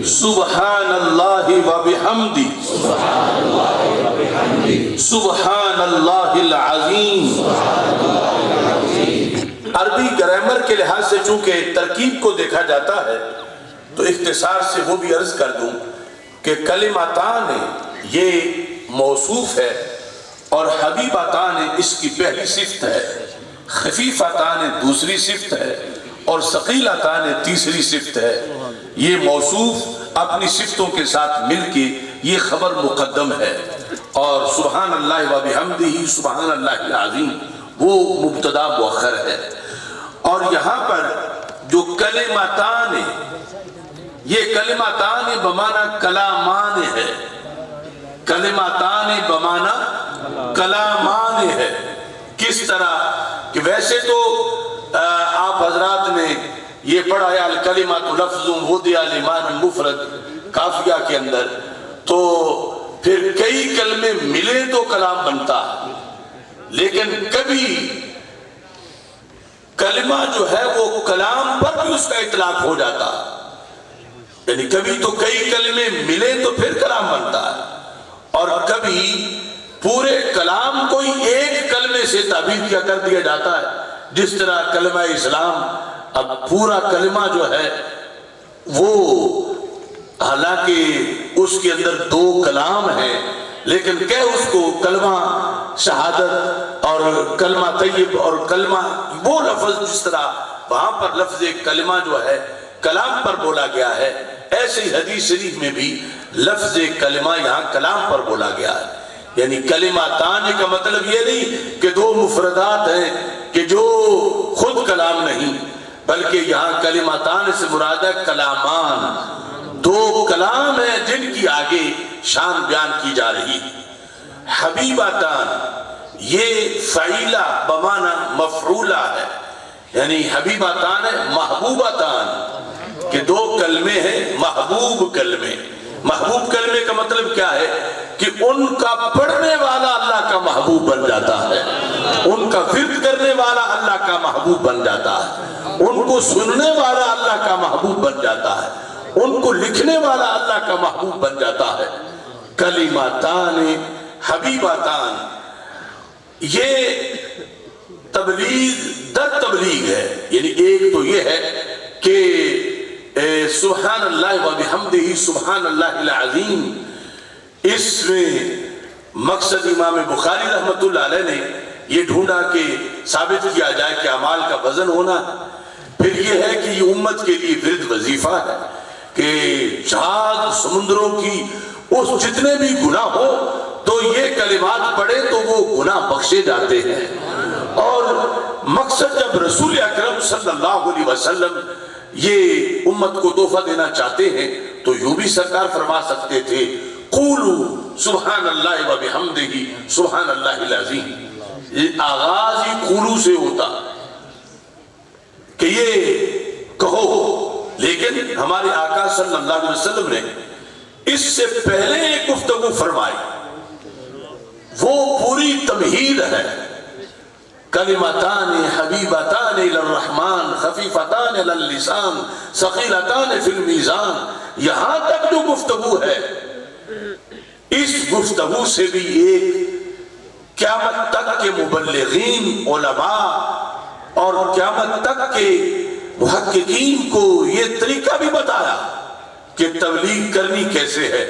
سبحان اللہ و بحمدی، سبحان اللہ العظیم۔ عربی گرامر کے لحاظ سے چونکہ ترکیب کو دیکھا جاتا ہے تو اختصار سے وہ بھی عرض کر دوں کہ کلمتان یہ موصوف ہے اور حبیبتان اس کی پہلی صفت ہے، خفیفتان دوسری صفت ہے اور ثقیلتان تیسری صفت ہے۔ یہ موصوف اپنی صفتوں کے ساتھ مل کے یہ خبر مقدم ہے، اور سبحان اللہ و بحمدہ سبحان اللہ العظیم وہ مبتدا مؤخر ہے۔ اور یہاں پر جو کلمتان، یہ کلمتان بمعنی کلامان ہے، کلمتان بمعنی کلامان ہے۔ کس طرح کہ ویسے تو آپ حضرات نے یہ پڑھا ہے الکلمۃ لفظ وضع لمعنی مفرد قافیہ کے اندر، تو پھر کئی کلمے ملے تو کلام بنتا ہے، لیکن کبھی کلمہ جو ہے وہ کلام پر بھی اس کا اطلاق ہو جاتا ہے، یعنی کبھی تو کئی کلمے ملے تو پھر کلام بنتا ہے، اور کبھی پورے کلام کو ہی ایک کلمے سے تعبیر کیا کر دیا جاتا ہے، جس طرح کلمہ اسلام۔ اب پورا کلمہ جو ہے وہ حالانکہ اس کے اندر دو کلام ہیں، لیکن کہ اس کو کلمہ شہادت اور کلمہ طیب اور کلمہ، وہ لفظ جس طرح وہاں پر لفظ کلمہ جو ہے کلام پر بولا گیا ہے، ایسے ہی حدیث شریف میں بھی لفظ کلمہ یہاں کلام پر بولا گیا ہے۔ یعنی کلمتان کا مطلب یہ نہیں کہ دو مفردات ہیں کہ جو خود کلام نہیں، بلکہ یہاں کلمتان سے مراد ہے کلامان، دو کلام ہیں جن کی آگے شان بیان کی جا رہی۔ حبیبتان یہ فعیلہ بمعنی مفعولہ ہے، یعنی حبیبتان ہے محبوبتان، کہ دو کلمے ہیں محبوب کلمے۔ محبوب کلمے کا مطلب کیا ہے کہ ان کا پڑھنے والا اللہ کا محبوب بن جاتا ہے، ان کا ورد کرنے والا اللہ کا محبوب بن جاتا ہے، ان کو سننے والا اللہ کا محبوب بن جاتا ہے، ان کو لکھنے والا اللہ کا محبوب بن جاتا ہے۔ کلمتان حبیبتان یہ تبلیغ در تبلیغ ہے، یعنی ایک تو یہ ہے کہ سبحان اللہ و بحمدہ سبحان اللہ العظیم، اس میں مقصد امام بخاری رحمت اللہ علیہ نے یہ ڈھونڈا کہ ثابت کیا جائے کہ اعمال کا وزن ہونا، پھر یہ ہے کہ یہ امت کے لیے ورد وظیفہ ہے کہ جہاد سمندروں کی اس جتنے بھی گناہ ہو تو یہ کلمات پڑھے تو وہ گناہ بخشے جاتے ہیں۔ اور مقصد جب رسول اکرم صلی اللہ علیہ وسلم یہ امت کو تحفہ دینا چاہتے ہیں تو یوں بھی سرکار فرما سکتے تھے قولوا سبحان اللہ و بحمدہ سبحان اللہ العظیم، یہ آغاز ہی قولوا سے ہوتا کہ یہ کہو، لیکن ہمارے آقا صلی اللہ علیہ وسلم نے اس سے پہلے ایک گفتگو فرمائی، وہ پوری تمہید ہے۔ کلمتان حبیبتان الی الرحمن خفیفتان علی اللسان ثقیلتان فی المیزان، یہاں تک جو گفتگو ہے، اس گفتگو سے بھی ایک قیامت تک کے مبلغین علماء اور قیامت تک کے محققین کو یہ طریقہ بھی بتایا کہ تبلیغ کرنی کیسے ہے۔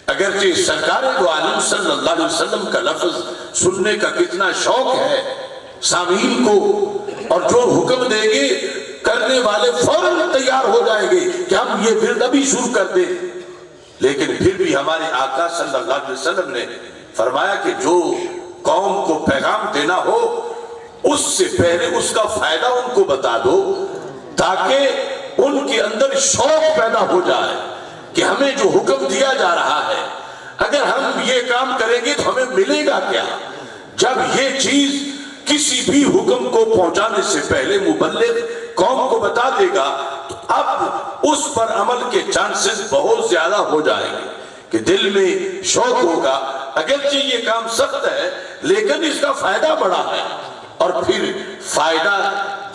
اگرچہ سرکار دو عالم صلی اللہ علیہ وسلم کا لفظ سننے کا کتنا شوق ہے سامعین کو، اور جو حکم دیں گے کرنے والے فوراً تیار ہو جائیں گے کہ ہم یہ ورد ابھی شروع کر دیں، لیکن پھر بھی ہمارے آقا صلی اللہ علیہ وسلم نے فرمایا کہ جو قوم کو پیغام دینا ہو اس سے پہلے اس کا فائدہ ان کو بتا دو تاکہ ان کے اندر شوق پیدا ہو جائے کہ ہمیں جو حکم دیا جا رہا ہے اگر ہم یہ کام کریں گے تو ہمیں ملے گا کیا. جب یہ چیز کسی بھی حکم کو پہنچانے سے پہلے مبلغ قوم کو بتا دے گا تو اب اس پر عمل کے چانسز بہت زیادہ ہو جائیں گے کہ دل میں شوق ہوگا. اگرچہ یہ کام سخت ہے لیکن اس کا فائدہ بڑا ہے. اور پھر فائدہ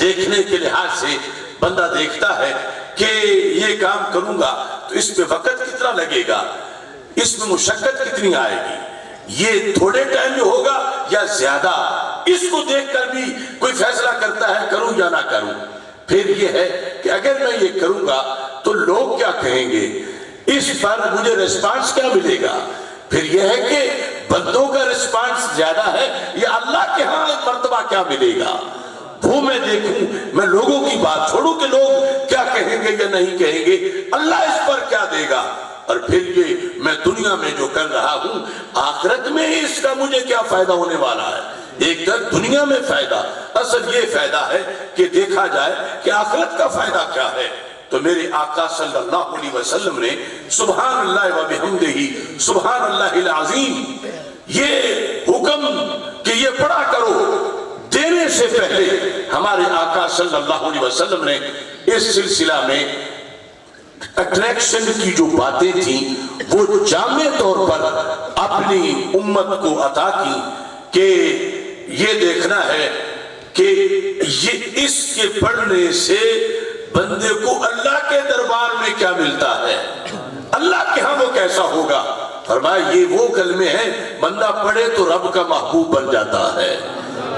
دیکھنے کے لحاظ سے بندہ دیکھتا ہے کہ یہ کام کروں گا تو اس میں وقت کتنا لگے گا, اس میں مشقت کتنی آئے گی, یہ تھوڑے ٹائم میں ہوگا یا زیادہ, اس کو دیکھ کر بھی کوئی فیصلہ کرتا ہے کروں یا نہ کروں. پھر یہ ہے کہ اگر میں یہ کروں گا تو لوگ کیا کہیں گے, اس پر مجھے ریسپانس کیا ملے گا. پھر یہ ہے کہ بندوں کا ریسپانس زیادہ ہے یا اللہ کے ہاں ایک مرتبہ کیا ملے گا, وہ میں دیکھوں. میں لوگوں کی بات چھوڑوں کہ لوگ کیا کہیں گے یا نہیں کہیں گے, اللہ اس پر کیا دے گا. اور پھر یہ میں دنیا میں جو کر رہا ہوں آخرت میں اس کا مجھے کیا فائدہ ہونے والا ہے. ایک طرف دنیا میں فائدہ, اصل یہ فائدہ ہے کہ دیکھا جائے کہ آخرت کا فائدہ کیا ہے. تو میرے آقا صلی اللہ علیہ وسلم نے سبحان اللہ و بحمدہ سبحان اللہ العظیم یہ حکم کہ یہ پڑھا کرو دینے سے پہلے ہمارے آقا صلی اللہ علیہ وسلم نے اس سلسلہ میں اٹریکشن کی جو باتیں تھیں وہ جامع طور پر اپنی امت کو عطا کی کہ یہ دیکھنا ہے کہ یہ اس کے پڑھنے سے بندے کو اللہ کے دربار میں کیا ملتا ہے, اللہ کے ہاں وہ کیسا ہوگا. فرمایا یہ وہ کلمے ہیں بندہ پڑھے تو رب کا محبوب بن جاتا ہے.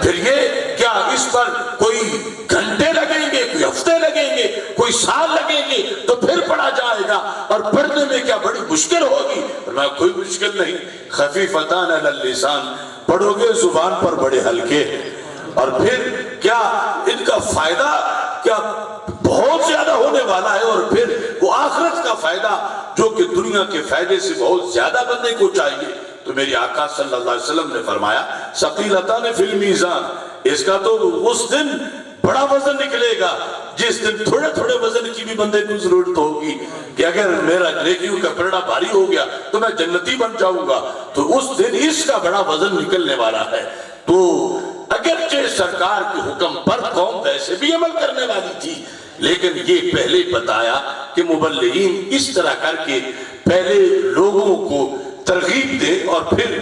پھر یہ کیا اس پر کوئی گھنٹے لگیں گے, کوئی ہفتے لگیں گے, کوئی سال لگیں گے تو پھر پڑھا جائے گا. اور پڑھنے میں کیا بڑی مشکل ہوگی. فرمایا کوئی مشکل نہیں, خفیفتان علی اللسان, پڑھو گے زبان پر بڑے ہلکے. اور پھر کیا ان کا فائدہ کیا بہت زیادہ ہونے والا ہے. اور پھر وہ آخرت کا فائدہ جو کہ دنیا کے فائدے سے بہت زیادہ بندے کو چاہیے. تو میری آقا صلی اللہ علیہ وسلم نے فرمایا ثقیلتان فی المیزان, اس کا تو اس دن بڑا وزن نکلے گا جس دن تھوڑے تھوڑے وزن کی بھی بندے کو ضرورت ہوگی کہ اگر میرا نیکیوں کا پلڑا بھاری ہو گیا تو میں جنتی بن جاؤں گا. تو اس دن اس کا بڑا وزن نکلنے والا ہے. تو اگرچہ سرکار کے حکم پر قوم ویسے بھی عمل کرنے والی تھی لیکن یہ پہلے بتایا کہ مبلغین اس طرح کر کے پہلے لوگوں کو ترغیب دے اور پھر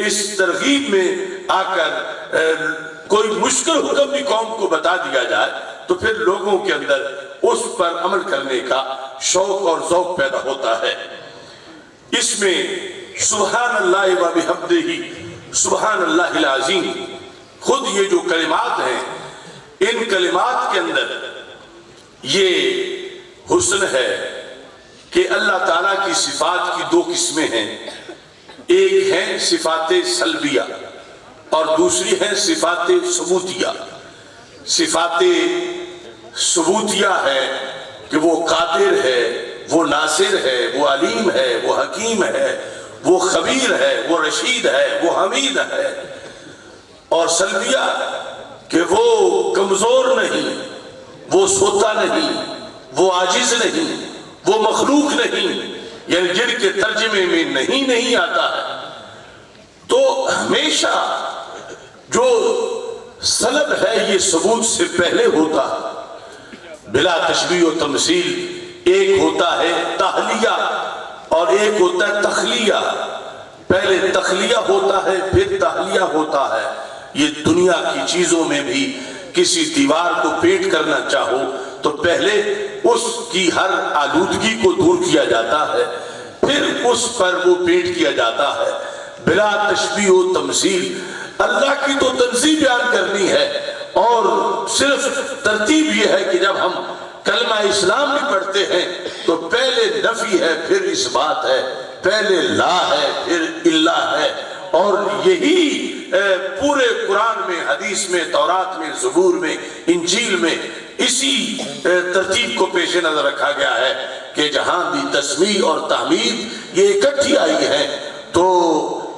اس ترغیب میں آ کر کوئی مشکل حکم بھی قوم کو بتا دیا جائے تو پھر لوگوں کے اندر اس پر عمل کرنے کا شوق اور ذوق پیدا ہوتا ہے. اس میں سبحان اللہ و بحمدہ سبحان اللہ العظیم, خود یہ جو کلمات ہیں ان کلمات کے اندر یہ حسن ہے کہ اللہ تعالیٰ کی صفات کی دو قسمیں ہیں. ایک ہیں صفات سلبیہ اور دوسری ہیں صفات ثبوتیہ. صفات ثبوتیہ ہے کہ وہ قادر ہے, وہ ناصر ہے, وہ علیم ہے, وہ حکیم ہے, وہ خبیر ہے, وہ رشید ہے, وہ حمید ہے. اور سلبیہ کہ وہ کمزور نہیں, وہ سوتا نہیں, وہ عاجز نہیں, وہ مخلوق نہیں, یعنی جن کے ترجمے میں نہیں آتا ہے. تو ہمیشہ جو سلب ہے یہ ثبوت سے پہلے ہوتا ہے بلا تشبیہ و تمثیل. ایک ہوتا ہے تحلیہ اور ایک ہوتا ہے تخلیہ. پہلے تخلیہ ہوتا ہے پھر تحلیہ ہوتا ہے. یہ دنیا کی چیزوں میں بھی کسی دیوار کو پینٹ کرنا چاہو تو پہلے اس کی ہر آلودگی کو دور کیا جاتا ہے پھر اس پر وہ پینٹ کیا جاتا ہے بلا تشبیہ و تمثیل. اللہ کی تو تنزیہ بیان کرنی ہے اور صرف ترتیب یہ ہے کہ جب ہم کلمہ اسلام بھی پڑھتے ہیں تو پہلے نفی ہے پھر اس بات ہے, پہلے لا ہے پھر اللہ ہے. اور یہی پورے قرآن میں, حدیث میں, تورات میں, زبور میں, انجیل میں اسی ترتیب کو پیش نظر رکھا گیا ہے کہ جہاں بھی تسبیح اور تحمید یہ اکٹھی آئی ہے تو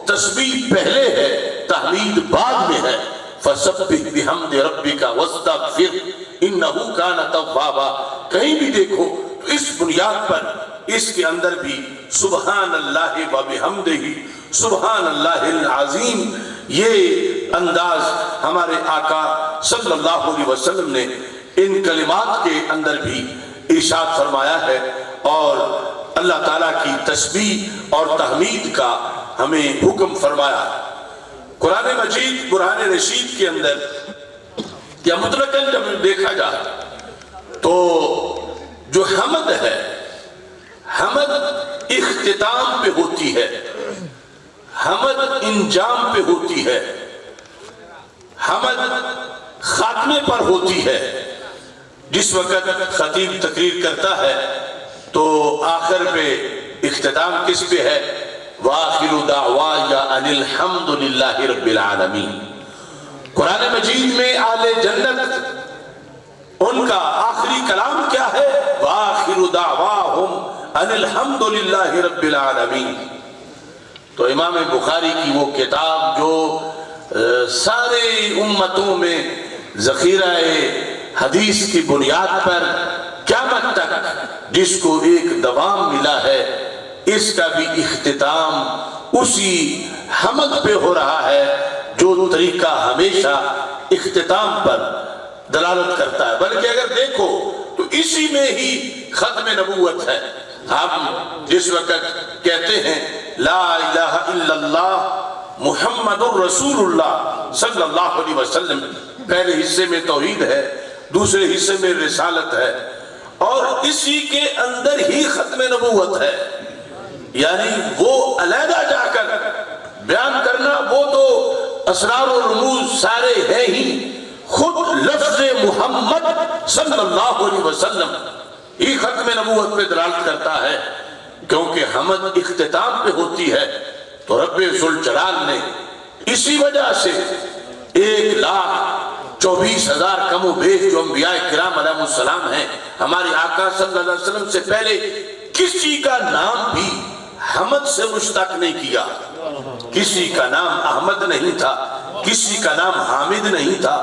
تسبیح پہلے ہے تحمید بعد میں ہے. فسبح بحمد ربک واستغفر انہ کان توابا. کہیں بھی دیکھو تو اس بنیاد پر اس کے اندر بھی سبحان اللہ و بحمدہ سبحان اللہ العظیم، یہ انداز ہمارے آقا صلی اللہ علیہ وسلم نے ان کلمات کے اندر بھی ارشاد فرمایا ہے، اور اللہ تعالیٰ کی تسبیح اور تحمید کا ہمیں حکم فرمایا. قرآن مجید برہان رشید کے اندر یا مطلقاً جب دیکھا جائے تو جو حمد ہے، حمد اختتام پہ ہوتی ہے، حمد انجام پہ ہوتی ہے، حمد خاتمے پر ہوتی ہے. جس وقت خطیب تقریر کرتا ہے تو آخر پہ اختتام کس پہ ہے؟ وآخر دعوایا ان الحمد للہ رب العالمین. قرآن مجید میں اہل جنت ان کا آخری کلام کیا ہے؟ وآخر دعواہم ان الحمد للہ رب العالمین. تو امام بخاری کی وہ کتاب جو سارے امتوں میں ذخیرہ حدیث کی بنیاد پر قیامت تک جس کو ایک دوام ملا ہے، اس کا بھی اختتام اسی حمد پہ ہو رہا ہے جو طریقہ ہمیشہ اختتام پر دلالت کرتا ہے. بلکہ اگر دیکھو تو اسی میں ہی ختم نبوت ہے. ہم جس وقت کہتے ہیں لا الہ الا اللہ محمد الرسول اللہ صلی اللہ علیہ وسلم، پہلے حصے میں توحید ہے، دوسرے حصے میں رسالت ہے، اور اسی کے اندر ہی ختم نبوت ہے. یعنی وہ علیحدہ جا کر بیان کرنا، وہ تو اسرار و رموز سارے ہیں ہی. خود لفظ محمد صلی اللہ علیہ وسلم ہی ختم نبوت پہ دلالت کرتا ہے، کیونکہ حمد اختتام پہ ہوتی ہے. تو رب ذوالجلال نے اسی وجہ سے 1,24,000 کم و بیش جو انبیاء کرام علیہ السلام ہیں، ہمارے آقا صلی اللہ علیہ وسلم سے پہلے کسی کا نام بھی حمد سے مشتق نہیں کیا. کسی کا نام احمد نہیں تھا، کسی کا نام حامد نہیں تھا،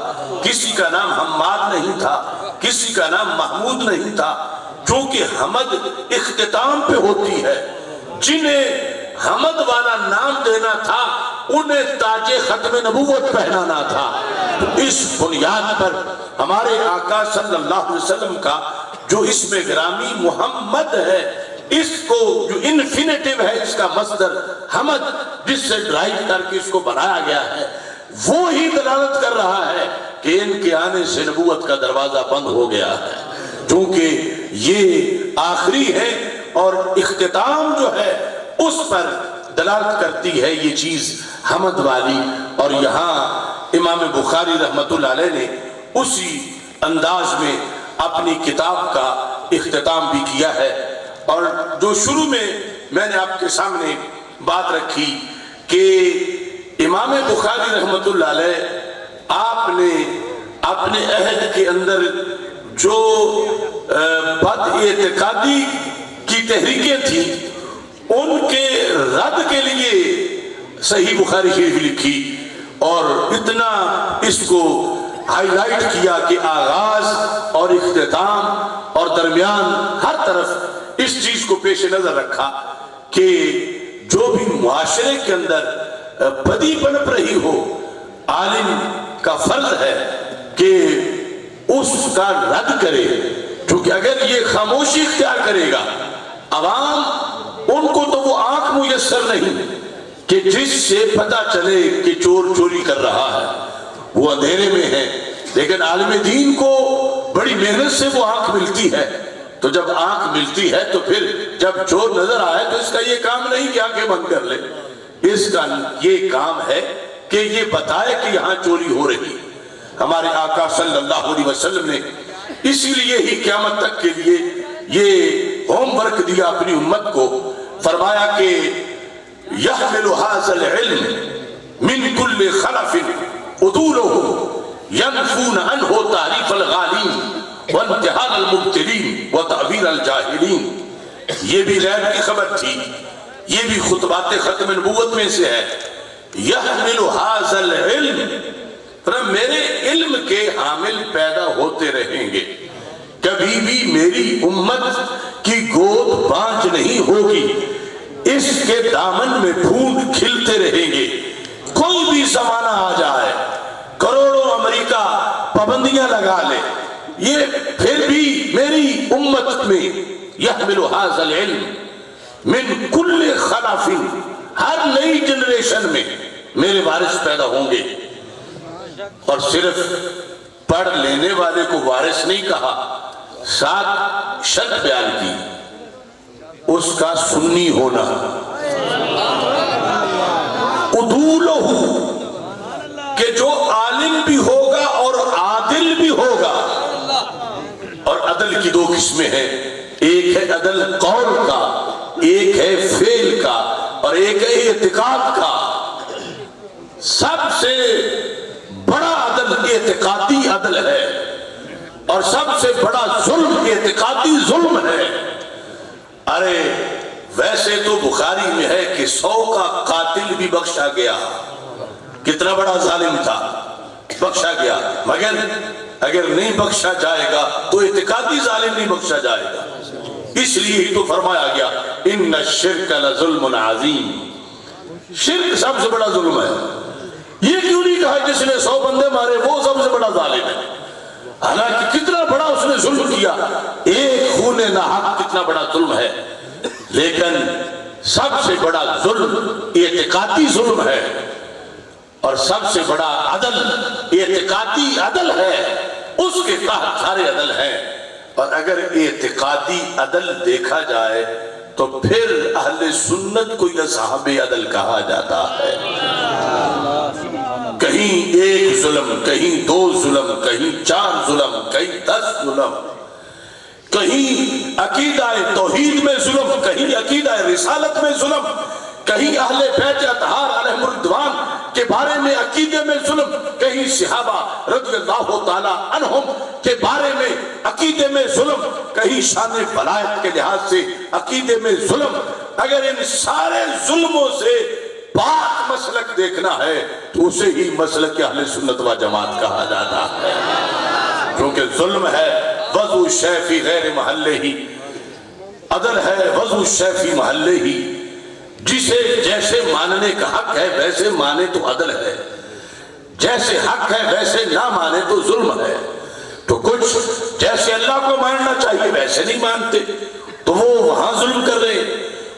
کسی کا نام حماد نہیں تھا، کسی کا نام محمود نہیں تھا. چونکہ حمد اختتام پہ ہوتی ہے. جنہیں حمد والا نام دینا تھا انہیں تاج ختم نبوت پہنانا تھا. اس بنیاد پر ہمارے آقا صلی اللہ علیہ وسلم کا جو اسم گرامی محمد ہے، اس کو جو انفینیٹیو ہے، اس کا مصدر حمد جس سے ڈرائیو کر کے اس کو بنایا گیا ہے، وہ ہی دلالت کر رہا ہے کہ ان کے آنے سے نبوت کا دروازہ بند ہو گیا ہے. چونکہ یہ آخری ہے اور اختتام جو ہے اس پر دلالت کرتی ہے یہ چیز حمد والی. اور یہاں امام بخاری رحمت اللہ علیہ نے اسی انداز میں اپنی کتاب کا اختتام بھی کیا ہے. اور جو شروع میں نے آپ کے سامنے بات رکھی کہ امام بخاری رحمت اللہ علیہ آپ نے اپنے عہد کے اندر جو بد اعتقادی کی تحریکیں تھیں ان کے رد کے لیے صحیح بخاری شریف لکھی، اور اتنا اس کو ہائی لائٹ کیا کہ آغاز اور اختتام اور درمیان ہر طرف اس چیز کو پیش نظر رکھا کہ جو بھی معاشرے کے اندر بدی پنپ رہی ہو، عالم کا فرض ہے کہ اس کا رد کرے. کیونکہ اگر یہ خاموشی اختیار کرے گا، عوام ان کو تو وہ آنکھ میسر نہیں کہ جس سے پتہ چلے کہ چور چوری کر رہا ہے، وہ اندھیرے میں ہے. لیکن عالم دین کو بڑی محنت سے وہ آنکھ ملتی ہے. تو جب آنکھ ملتی ہے تو پھر جب چور نظر آئے تو اس کا یہ کام نہیں کہ آنکھیں بند کر لے، اس کا یہ کام ہے کہ یہ بتائے کہ یہاں چوری ہو رہی. ہمارے آقا صلی اللہ علیہ وسلم نے اسی لیے ہی قیامت تک کے لیے یہ ہوم ورک دیا اپنی امت کو. فرمایا کہ يحمل هذا العلم من كل خلف عدوله ينفون عنه تعریف الغالین وامتحان المبتلین وتعبیر الجاہلین. یہ بھی غیب کی خبر تھی، یہ بھی خطبات ختم نبوت میں سے ہے. يحمل هذا العلم، میرے علم کے حامل پیدا ہوتے رہیں گے، کبھی بھی میری امت کی گود بانج نہیں ہوگی، اس کے دامن میں پھول کھلتے رہیں گے۔ کوئی بھی زمانہ آ جائے، کروڑوں امریکہ پابندیاں لگا لے، یہ پھر بھی میری امت میں یحمل ھذا العلم من کل خلف، ہر نئی جنریشن میں میرے وارث پیدا ہوں گے۔ اور صرف پڑھ لینے والے کو وارث نہیں کہا، ساتھ شرط بیان کی، اس کا سنی ہونا، عدولہ، کہ جو عالم بھی ہوگا اور عادل بھی ہوگا۔ اور عدل کی دو قسمیں ہیں، ایک ہے عدل قول کا، ایک ہے فعل کا، اور ایک ہے اعتقاد کا۔ سب سے بڑا عدل اعتقادی عدل ہے، اور سب سے بڑا ظلم اعتقادی ظلم ہے۔ ارے ویسے تو بخاری میں ہے کہ 100 کا قاتل بھی بخشا گیا، کتنا بڑا ظالم تھا، بخشا گیا، مگر اگر نہیں بخشا جائے گا تو اعتقادی ظالم نہیں بخشا جائے گا۔ اس لیے تو فرمایا گیا ان الشرک لظلم عظیم، شرک سب سے بڑا ظلم ہے۔ یہ کیوں نہیں کہا جس نے 100 بندے مارے وہ سب سے بڑا ظالم ہے، حالانکہ کتنا بڑا اس نے ظلم کیا، ایک خون ناحق کتنا بڑا ظلم ہے، لیکن سب سے بڑا ظلم اعتقادی ظلم ہے، اور سب سے بڑا عدل اعتقادی عدل ہے، اس کے تحت سارے عدل ہیں۔ اور اگر اعتقادی عدل دیکھا جائے تو پھر اہل سنت کو اصحاب عدل کہا جاتا ہے۔ کہیں ایک ظلم، کہیں 2 ظلم، کہیں 4 ظلم، کہیں 10 ظلم، کہیں عقیدہ توحید میں ظلم، کہیں عقیدہ رسالت میں ظلم، کہیں اہل بیت اطہار علیہم الرضوان کے بارے میں عقیدے میں ظلم، کہیں صحابہ رضی اللہ تعالی عنہم کے بارے میں عقیدے میں ظلم، کہیں شان ولایت کے لحاظ سے عقیدے میں ظلم۔ اگر ان سارے ظلموں سے پاک مسلک دیکھنا ہے تو اسے ہی مسلک اہل سنت و جماعت کہا جاتا ہے، کیونکہ ظلم ہے وضع الشیء فی غیر محلہ ہی، عدل ہے وضع الشیء فی محلہ ہی، جسے جیسے ماننے کا حق ہے ویسے مانے تو عدل ہے، جیسے حق ہے ویسے نہ مانے تو ظلم ہے۔ تو کچھ جیسے اللہ کو ماننا چاہیے ویسے نہیں مانتے تو وہ وہاں ظلم کر رہے،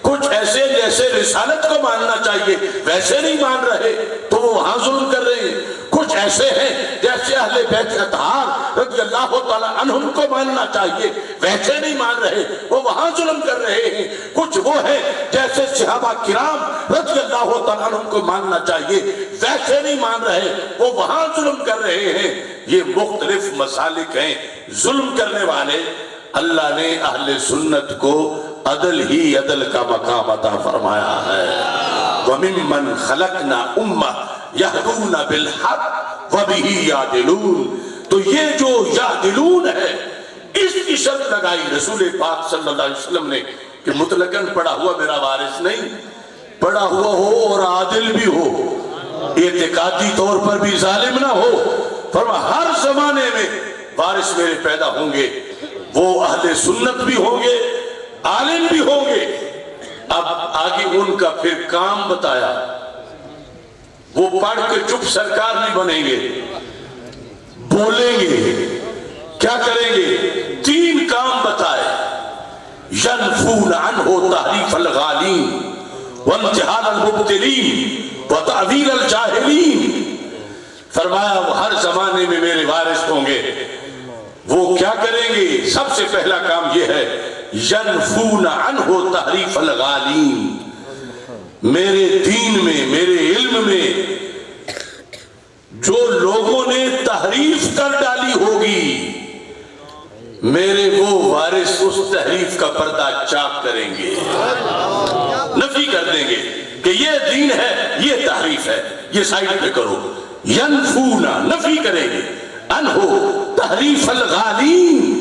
کچھ ایسے جیسے رسالت کو ماننا چاہیے ویسے نہیں مان رہے تو وہ وہاں ظلم کر رہے ہیں، کچھ ایسے ہیں جیسے اہل بیت اطہار رضی اللہ تعالی عنہم کو ماننا چاہیے ویسے نہیں مان رہے وہ وہاں ظلم کر رہے ہیں، کچھ وہ ہیں جیسے صحابہ کرام رضی اللہ تعالی عنہم کو ماننا چاہیے ویسے نہیں مان رہے وہ وہاں ظلم کر رہے ہیں۔ یہ مختلف مسالک ہیں ظلم کرنے والے۔ اللہ نے اہل سنت کو عدل ہی عدل کا مقام عطا فرمایا ہے۔ وَمِمَّنْ خَلَقْنَا أُمَّةً يَهْدُونَ بِالْحَقِّ وَبِهِ يَعْدِلُونَ، تو یہ جو یعدلون ہے اس کی شرط لگائی رسول پاک صلی اللہ علیہ وسلم نے کہ مطلقاً پڑھا ہوا میرا وارث نہیں، پڑھا ہوا ہو اور عادل بھی ہو، اعتقادی طور پر بھی ظالم نہ ہو۔ فرما ہر زمانے میں وارث میرے پیدا ہوں گے، وہ اہل سنت بھی ہوں گے، عالم بھی ہوں گے۔ اب آگے ان کا پھر کام بتایا، وہ پڑھ کے چپ سرکار نہیں بنیں گے، بولیں گے، کیا کریں گے؟ 3 کام بتائے، ينفون عنہ تحریف الغالین وامتحان المبتلین وتعویل الجاہلین۔ فرمایا وہ ہر زمانے میں میرے وارث ہوں گے، وہ کیا کریں گے؟ سب سے پہلا کام یہ ہے ينفون عنہ تحریف الغالین، میرے دین میں میرے علم میں جو لوگوں نے تحریف کر ڈالی ہوگی میرے وہ وارث اس تحریف کا پردہ چاک کریں گے، نفی کر دیں گے کہ یہ دین ہے یہ تحریف ہے، یہ سائڈ پہ کرو۔ ینفون نفی کریں گے عنہ تحریف الغالین،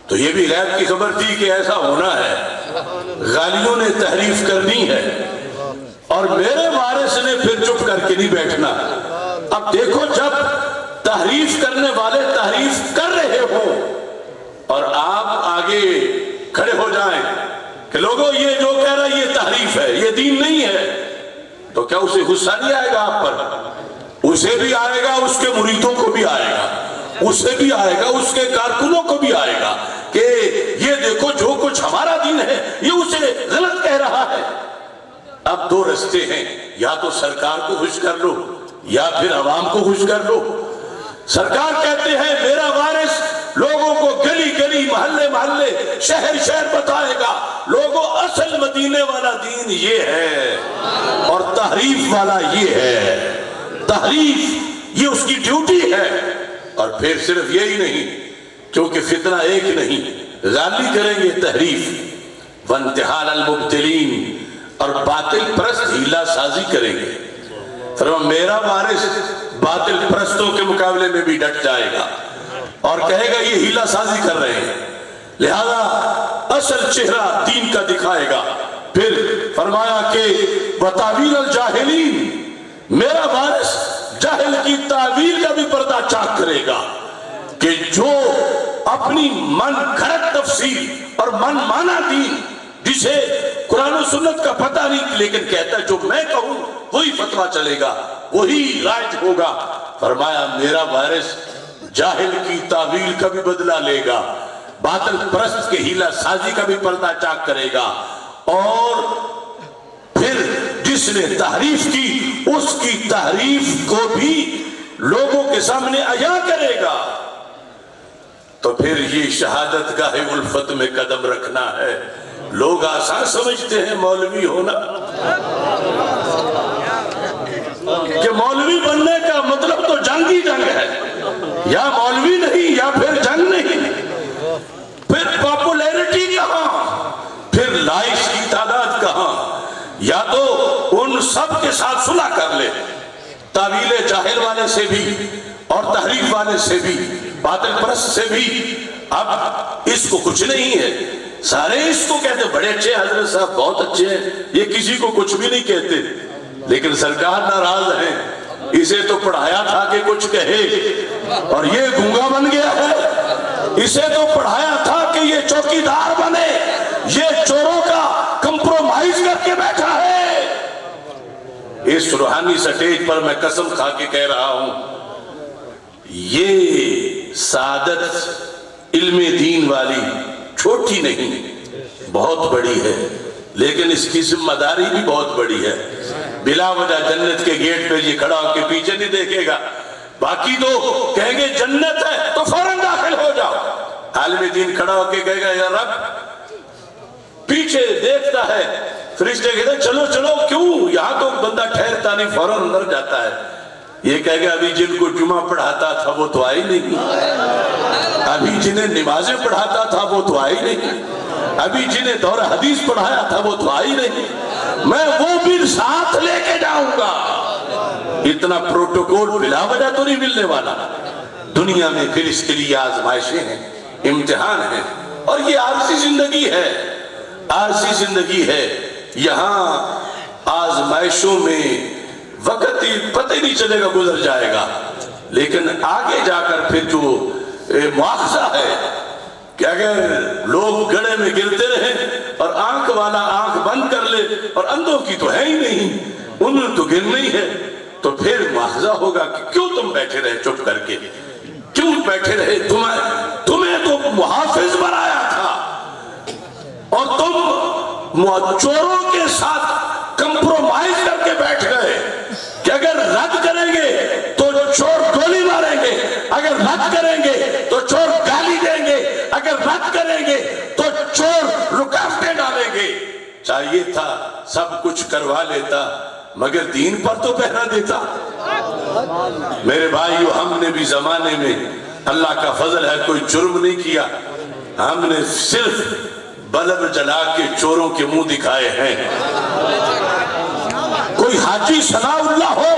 تو یہ بھی غیب کی خبر تھی کہ ایسا ہونا ہے، غالیوں نے تحریف کرنی ہے، اور میرے وارث نے پھر چپ کر کے نہیں بیٹھنا۔ اب دیکھو جب تحریف کرنے والے تحریف کر رہے ہوں اور آپ آگے کھڑے ہو جائیں کہ لوگوں یہ جو کہہ رہا ہے یہ تحریف ہے، یہ دین نہیں ہے، تو کیا اسے غصہ نہیں آئے گا آپ پر؟ اسے بھی آئے گا، اس کے مریدوں کو بھی آئے گا، اسے بھی آئے گا، اس کے کارکنوں کو بھی آئے گا کہ یہ دیکھو جو کچھ ہمارا دین ہے یہ اسے غلط کہہ رہا ہے۔ اب دو رستے ہیں، یا تو سرکار کو خوش کر لو یا پھر عوام کو خوش کر لو۔ سرکار کہتے ہیں میرا وارث لوگوں کو گلی گلی محلے محلے شہر شہر بتائے گا لوگوں اصل مدینے والا دین یہ ہے اور تحریف والا یہ ہے۔ تحریف یہ اس کی ڈیوٹی ہے، اور پھر صرف یہی نہیں، کیونکہ فتنہ ایک نہیں، غالی کریں گے تحریف وانتحال المبتلین، اور باطل پرست ہیلہ سازی کریں گے۔ فرمایا میرا وارث باطل پرستوں کے مقابلے میں بھی ڈٹ جائے گا اور کہے گا یہ ہیلہ سازی کر رہے ہیں، لہذا اصل چہرہ دین کا دکھائے گا۔ پھر فرمایا کہ وَتَعْوِيلَ الْجَاهِلِينَ، میرا وارث جاہل کی تعویل کا بھی پردہ چاک کرے گا کہ جو اپنی من گھڑت تفسیر اور من مانا دین، جسے قرآن و سنت کا پتہ نہیں لیکن کہتا ہے جو میں کہوں وہی فتویٰ چلے گا، وہی رائج ہوگا۔ فرمایا میرا وارث جاہل کی تعویل کا بھی بدلہ لے گا، باطل پرست کے ہیلہ سازی کا بھی پردہ چاک کرے گا، اور پھر جس نے تحریف کی اس کی تحریف کو بھی لوگوں کے سامنے عیاں کرے گا۔ تو پھر یہ شہادت گاہ الفت میں قدم رکھنا ہے۔ لوگ آسان سمجھتے ہیں مولوی ہونا، کہ مولوی بننے کا مطلب تو جنگ ہی جنگ ہے، یا مولوی نہیں یا پھر جنگ نہیں، پھر پاپولیرٹی کہاں، پھر لائش کی تعداد کہاں، یا تو ان سب کے ساتھ صلح کر لے، تعویل جاہل والے سے بھی اور تحریف والے سے بھی، باطل پرست سے بھی۔ اب اس کو کچھ نہیں ہے، سارے اس کو کہتے بڑے اچھے حضرت صاحب بہت اچھے ہیں، یہ کسی کو کچھ بھی نہیں کہتے، لیکن سرکار ناراض ہیں، اسے تو پڑھایا تھا کہ کچھ کہے اور یہ گونگا بن گیا ہے، اسے تو پڑھایا تھا کہ یہ چوکیدار بنے، یہ چوروں کا کمپرومائز کر کے بیٹھا ہے۔ اس روحانی سٹیج پر میں قسم کھا کے کہہ رہا ہوں، یہ سعادت علم دین والی چھوٹی نہیں، بہت بڑی ہے، لیکن اس کی ذمہ داری بھی بہت بڑی ہے۔ بلا وجہ جنت کے گیٹ پہ یہ کھڑا ہو کے پیچھے نہیں دیکھے گا، باقی تو کہیں گے جنت ہے تو فوراً داخل ہو جاؤ، عالم دین کھڑا ہو کے کہے گا یا رب، پیچھے دیکھتا ہے، فرشتے کہتے ہیں چلو چلو، کیوں یہاں تو بندہ ٹھہرتا نہیں فوراً اندر جاتا ہے، یہ کہے گا ابھی جن کو جمعہ پڑھاتا تھا وہ تو آئی نہیں، ابھی جنہیں نمازیں پڑھاتا تھا وہ تو آئی نہیں، ابھی جنہیں دورہ حدیث پڑھایا تھا وہ تو آئی نہیں، میں وہ بھی ساتھ لے کے جاؤں گا۔ اتنا پروٹوکول بلا وجہ تو نہیں ملنے والا، دنیا میں پھر اس کے لیے آزمائشیں ہیں، امتحان ہیں، اور یہ عارضی زندگی ہے، عارضی زندگی ہے۔ یہاں آزمائشوں میں وقت پتہ ہی نہیں چلے گا، گزر جائے گا، لیکن آگے جا کر پھر جو مواخذہ ہے کہ اگر لوگ گڑھے میں گرتے رہیں اور آنکھ والا آنکھ بند کر لے اور اندھوں کی تو ہے ہی نہیں، انہوں تو گرنا ہی ہے، تو پھر مواخذہ ہوگا کہ کیوں تم بیٹھے رہے چپ کر کے، کیوں بیٹھے رہے، تمہیں تو محافظ بنایا تھا اور تم چوروں کے ساتھ کمپرومائز کر کے بیٹھ گئے کہ اگر رد کریں گے تو چور گولی ماریں گے، اگر رد کریں گے تو چور گالی دیں گے، اگر رد کریں گے تو چور رکاوٹیں ڈالیں گے۔ چاہیے تھا سب کچھ کروا لیتا مگر دین پر تو پہنا دیتا۔ میرے بھائیو، ہم نے بھی زمانے میں اللہ کا فضل ہے کوئی جرم نہیں کیا، ہم نے صرف بلب جلا کے چوروں کے منہ دکھائے ہیں۔ کوئی حاجی ثناء اللہ ہو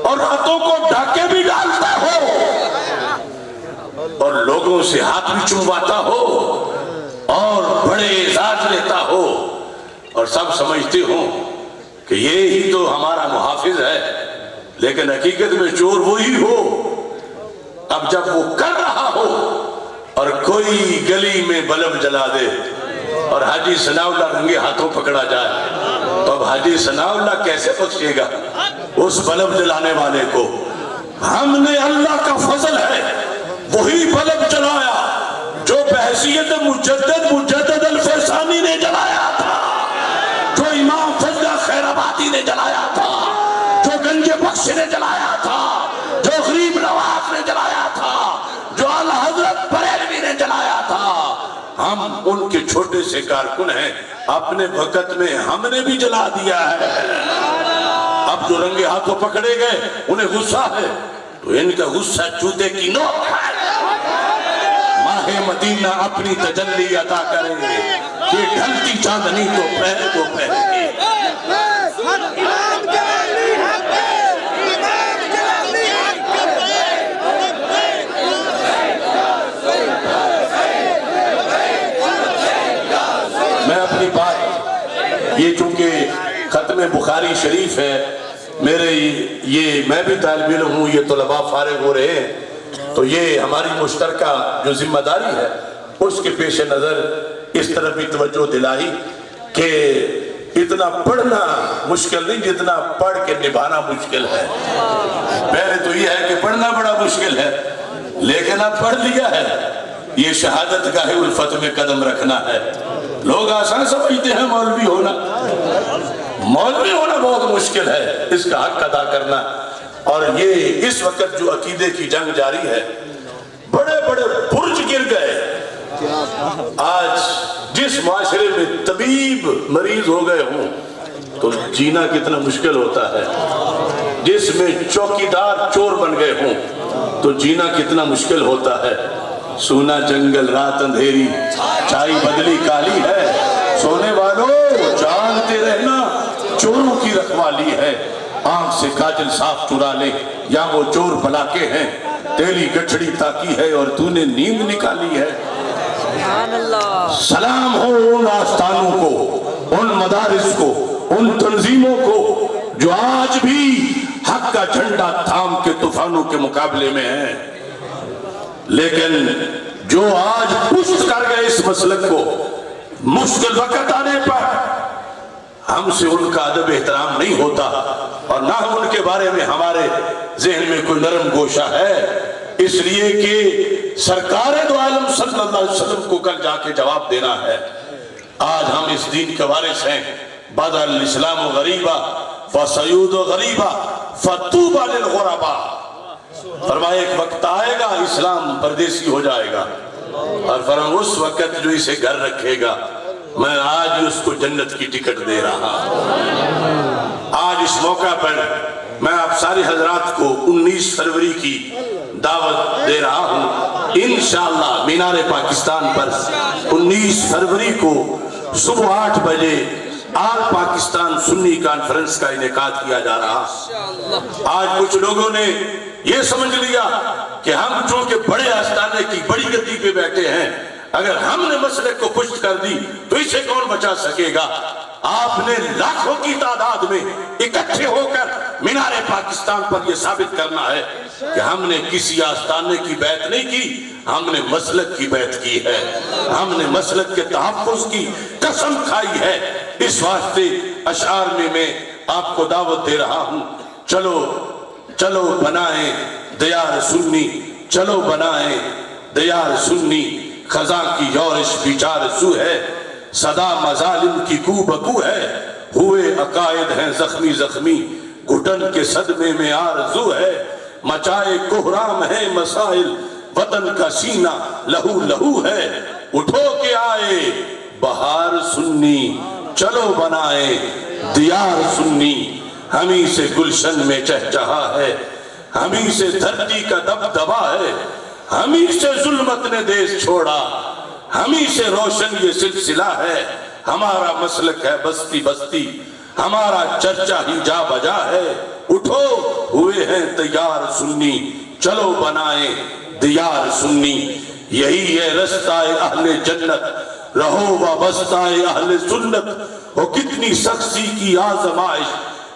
اور راتوں کو ڈاکے بھی ڈالتا ہو اور لوگوں سے ہاتھ بھی چمواتا ہو اور بڑے اعزاز لیتا ہو اور سب سمجھتے ہوں کہ یہ ہی تو ہمارا محافظ ہے، لیکن حقیقت میں چور وہی ہو اب جب وہ کر رہا ہو اور کوئی گلی میں بلب جلا دے اور حاجی ثناء اللہ رنگے ہاتھوں پکڑا جائے تو اب حاجی ثناء اللہ کیسے بخشے گا اس بلب جلانے والے کو؟ ہم نے اللہ کا فضل ہے وہی بلب جلایا جو بحیثیت مجدد الفیسانی نے جلایا تھا، جو امام فضل خیر آبادی نے جلایا تھا، جو گنج بخش نے جلایا تھا، جو غریب نواز نے جلایا تھا، جو اعلی حضرت بریلوی نے جلایا تھا۔ ہم ان کے چھوٹے سے کارکن ہیں، اپنے وقت میں ہم نے بھی جلا دیا ہے۔ اب جو رنگے ہاتھوں پکڑے گئے انہیں غصہ ہے تو ان کا غصہ جوتے کی نوک ہے۔ ماہ مدینہ اپنی تجلی عطا کریں گے، یہ ڈھلتی چاندنی تو پہلے کو پہلے میں اپنی بات یہ چونکہ ختم بخاری شریف ہے میرے میں بھی طالب علم ہوں، یہ طلباء فارغ ہو رہے ہیں تو یہ ہماری مشترکہ جو ذمہ داری ہے اس کے پیش نظر اس طرف بھی توجہ دلائی کہ اتنا پڑھنا مشکل نہیں جتنا پڑھ کے نبھانا مشکل ہے۔ پہلے تو یہ ہے کہ پڑھنا بڑا مشکل ہے لیکن اب پڑھ لیا ہے، یہ شہادت گاہ الفت میں قدم رکھنا ہے۔ لوگ آسان سمجھتے ہیں مولوی ہونا بہت مشکل ہے، اس کا حق ادا کرنا۔ اور یہ اس وقت جو عقیدے کی جنگ جاری ہے، بڑے بڑے برج گر گئے۔ آج جس معاشرے میں طبیب مریض ہو گئے ہوں تو جینا کتنا مشکل ہوتا ہے، جس میں چوکیدار چور بن گئے ہوں تو جینا کتنا مشکل ہوتا ہے۔ سونا جنگل رات اندھیری چائے بدلی کالی ہے، سونے والوں جانتے رہنا چوروں کی رکھوالی ہے۔ آنکھ سے کاجل صاف چرا لے یا وہ چور بلا کے ہیں، تیری گٹھڑی تاکی ہے اور تو نے نیند نکالی ہے۔ سلام ہو ان آستانوں کو، ان مدارس کو، ان تنظیموں کو جو آج بھی حق کا جھنڈا تھام کے طوفانوں کے مقابلے میں ہیں، لیکن جو آج پشت کر گئے اس مسلک کو، مشکل وقت آنے پر ہم سے ان کا ادب احترام نہیں ہوتا اور نہ ان کے بارے میں ہمارے ذہن میں کوئی نرم گوشہ ہے، اس لیے کہ سرکار دو عالم صلی اللہ علیہ وسلم کو کل جا کے جواب دینا ہے۔ آج ہم اس دین کے وارث ہیں۔ بدأ الاسلام غریبا فسیعود غریبا فطوبی للغرباء، فرمایا ایک وقت آئے گا اسلام پردیسی ہو جائے گا، اور فرمایا اس وقت جو اسے گھر رکھے گا میں آج اس کو جنت کی ٹکٹ دے رہا ہوں۔ آج اس موقع پر میں آپ سارے حضرات کو 19 فروری کی دعوت دے رہا ہوں۔ انشاءاللہ مینار پاکستان پر 19 فروری کو صبح 8 بجے آل پاکستان سنی کانفرنس کا انعقاد کیا جا رہا۔ آج کچھ لوگوں نے یہ سمجھ لیا کہ ہم چونکہ بڑے آستانے کی بڑی گدی پہ بیٹھے ہیں، اگر ہم نے مسئلے کو پشت کر دی تو اسے کون بچا سکے گا؟ آپ نے لاکھوں کی تعداد میں اکٹھے ہو کر مینار پاکستان پر یہ ثابت کرنا ہے کہ ہم نے کسی آستانے کی بیعت نہیں کی، ہم نے مسلک کی بیعت کی ہے، ہم نے مسلک کے تحفظ کی قسم کھائی ہے۔ اس واسطے اشعار میں آپ کو دعوت دے رہا ہوں، چلو بنائیں دیار سنی، چلو بنائیں دیار سنی، خزاں کی یورش بیچار سو ہے، صدا مظالم کی کو بکو ہے، ہوئے عقائد ہیں زخمی، گھٹن کے صدمے میں آرزو ہے، مچائے کوہرام ہے مسائل، وطن کا سینہ لہو ہے، اٹھو کے آئے بہار سنی، چلو بنائے دیار سنی، ہمیں سے گلشن میں چہچہا ہے، ہمیں سے دھرتی کا دبدبا ہے، ہمیں سے ظلمت نے دیس چھوڑا، ہمیں سے روشن یہ سلسلہ ہے، ہمارا مسلک ہے بستی، ہمارا چرچا ہی جا بجا ہے، اٹھو ہوئے ہیں تیار سنی، چلو بنائیں دیار سنی، یہی ہے رستہ اہل جنت، رہو وابستہ اہل سنت، ہو کتنی سختی کی آزمائش،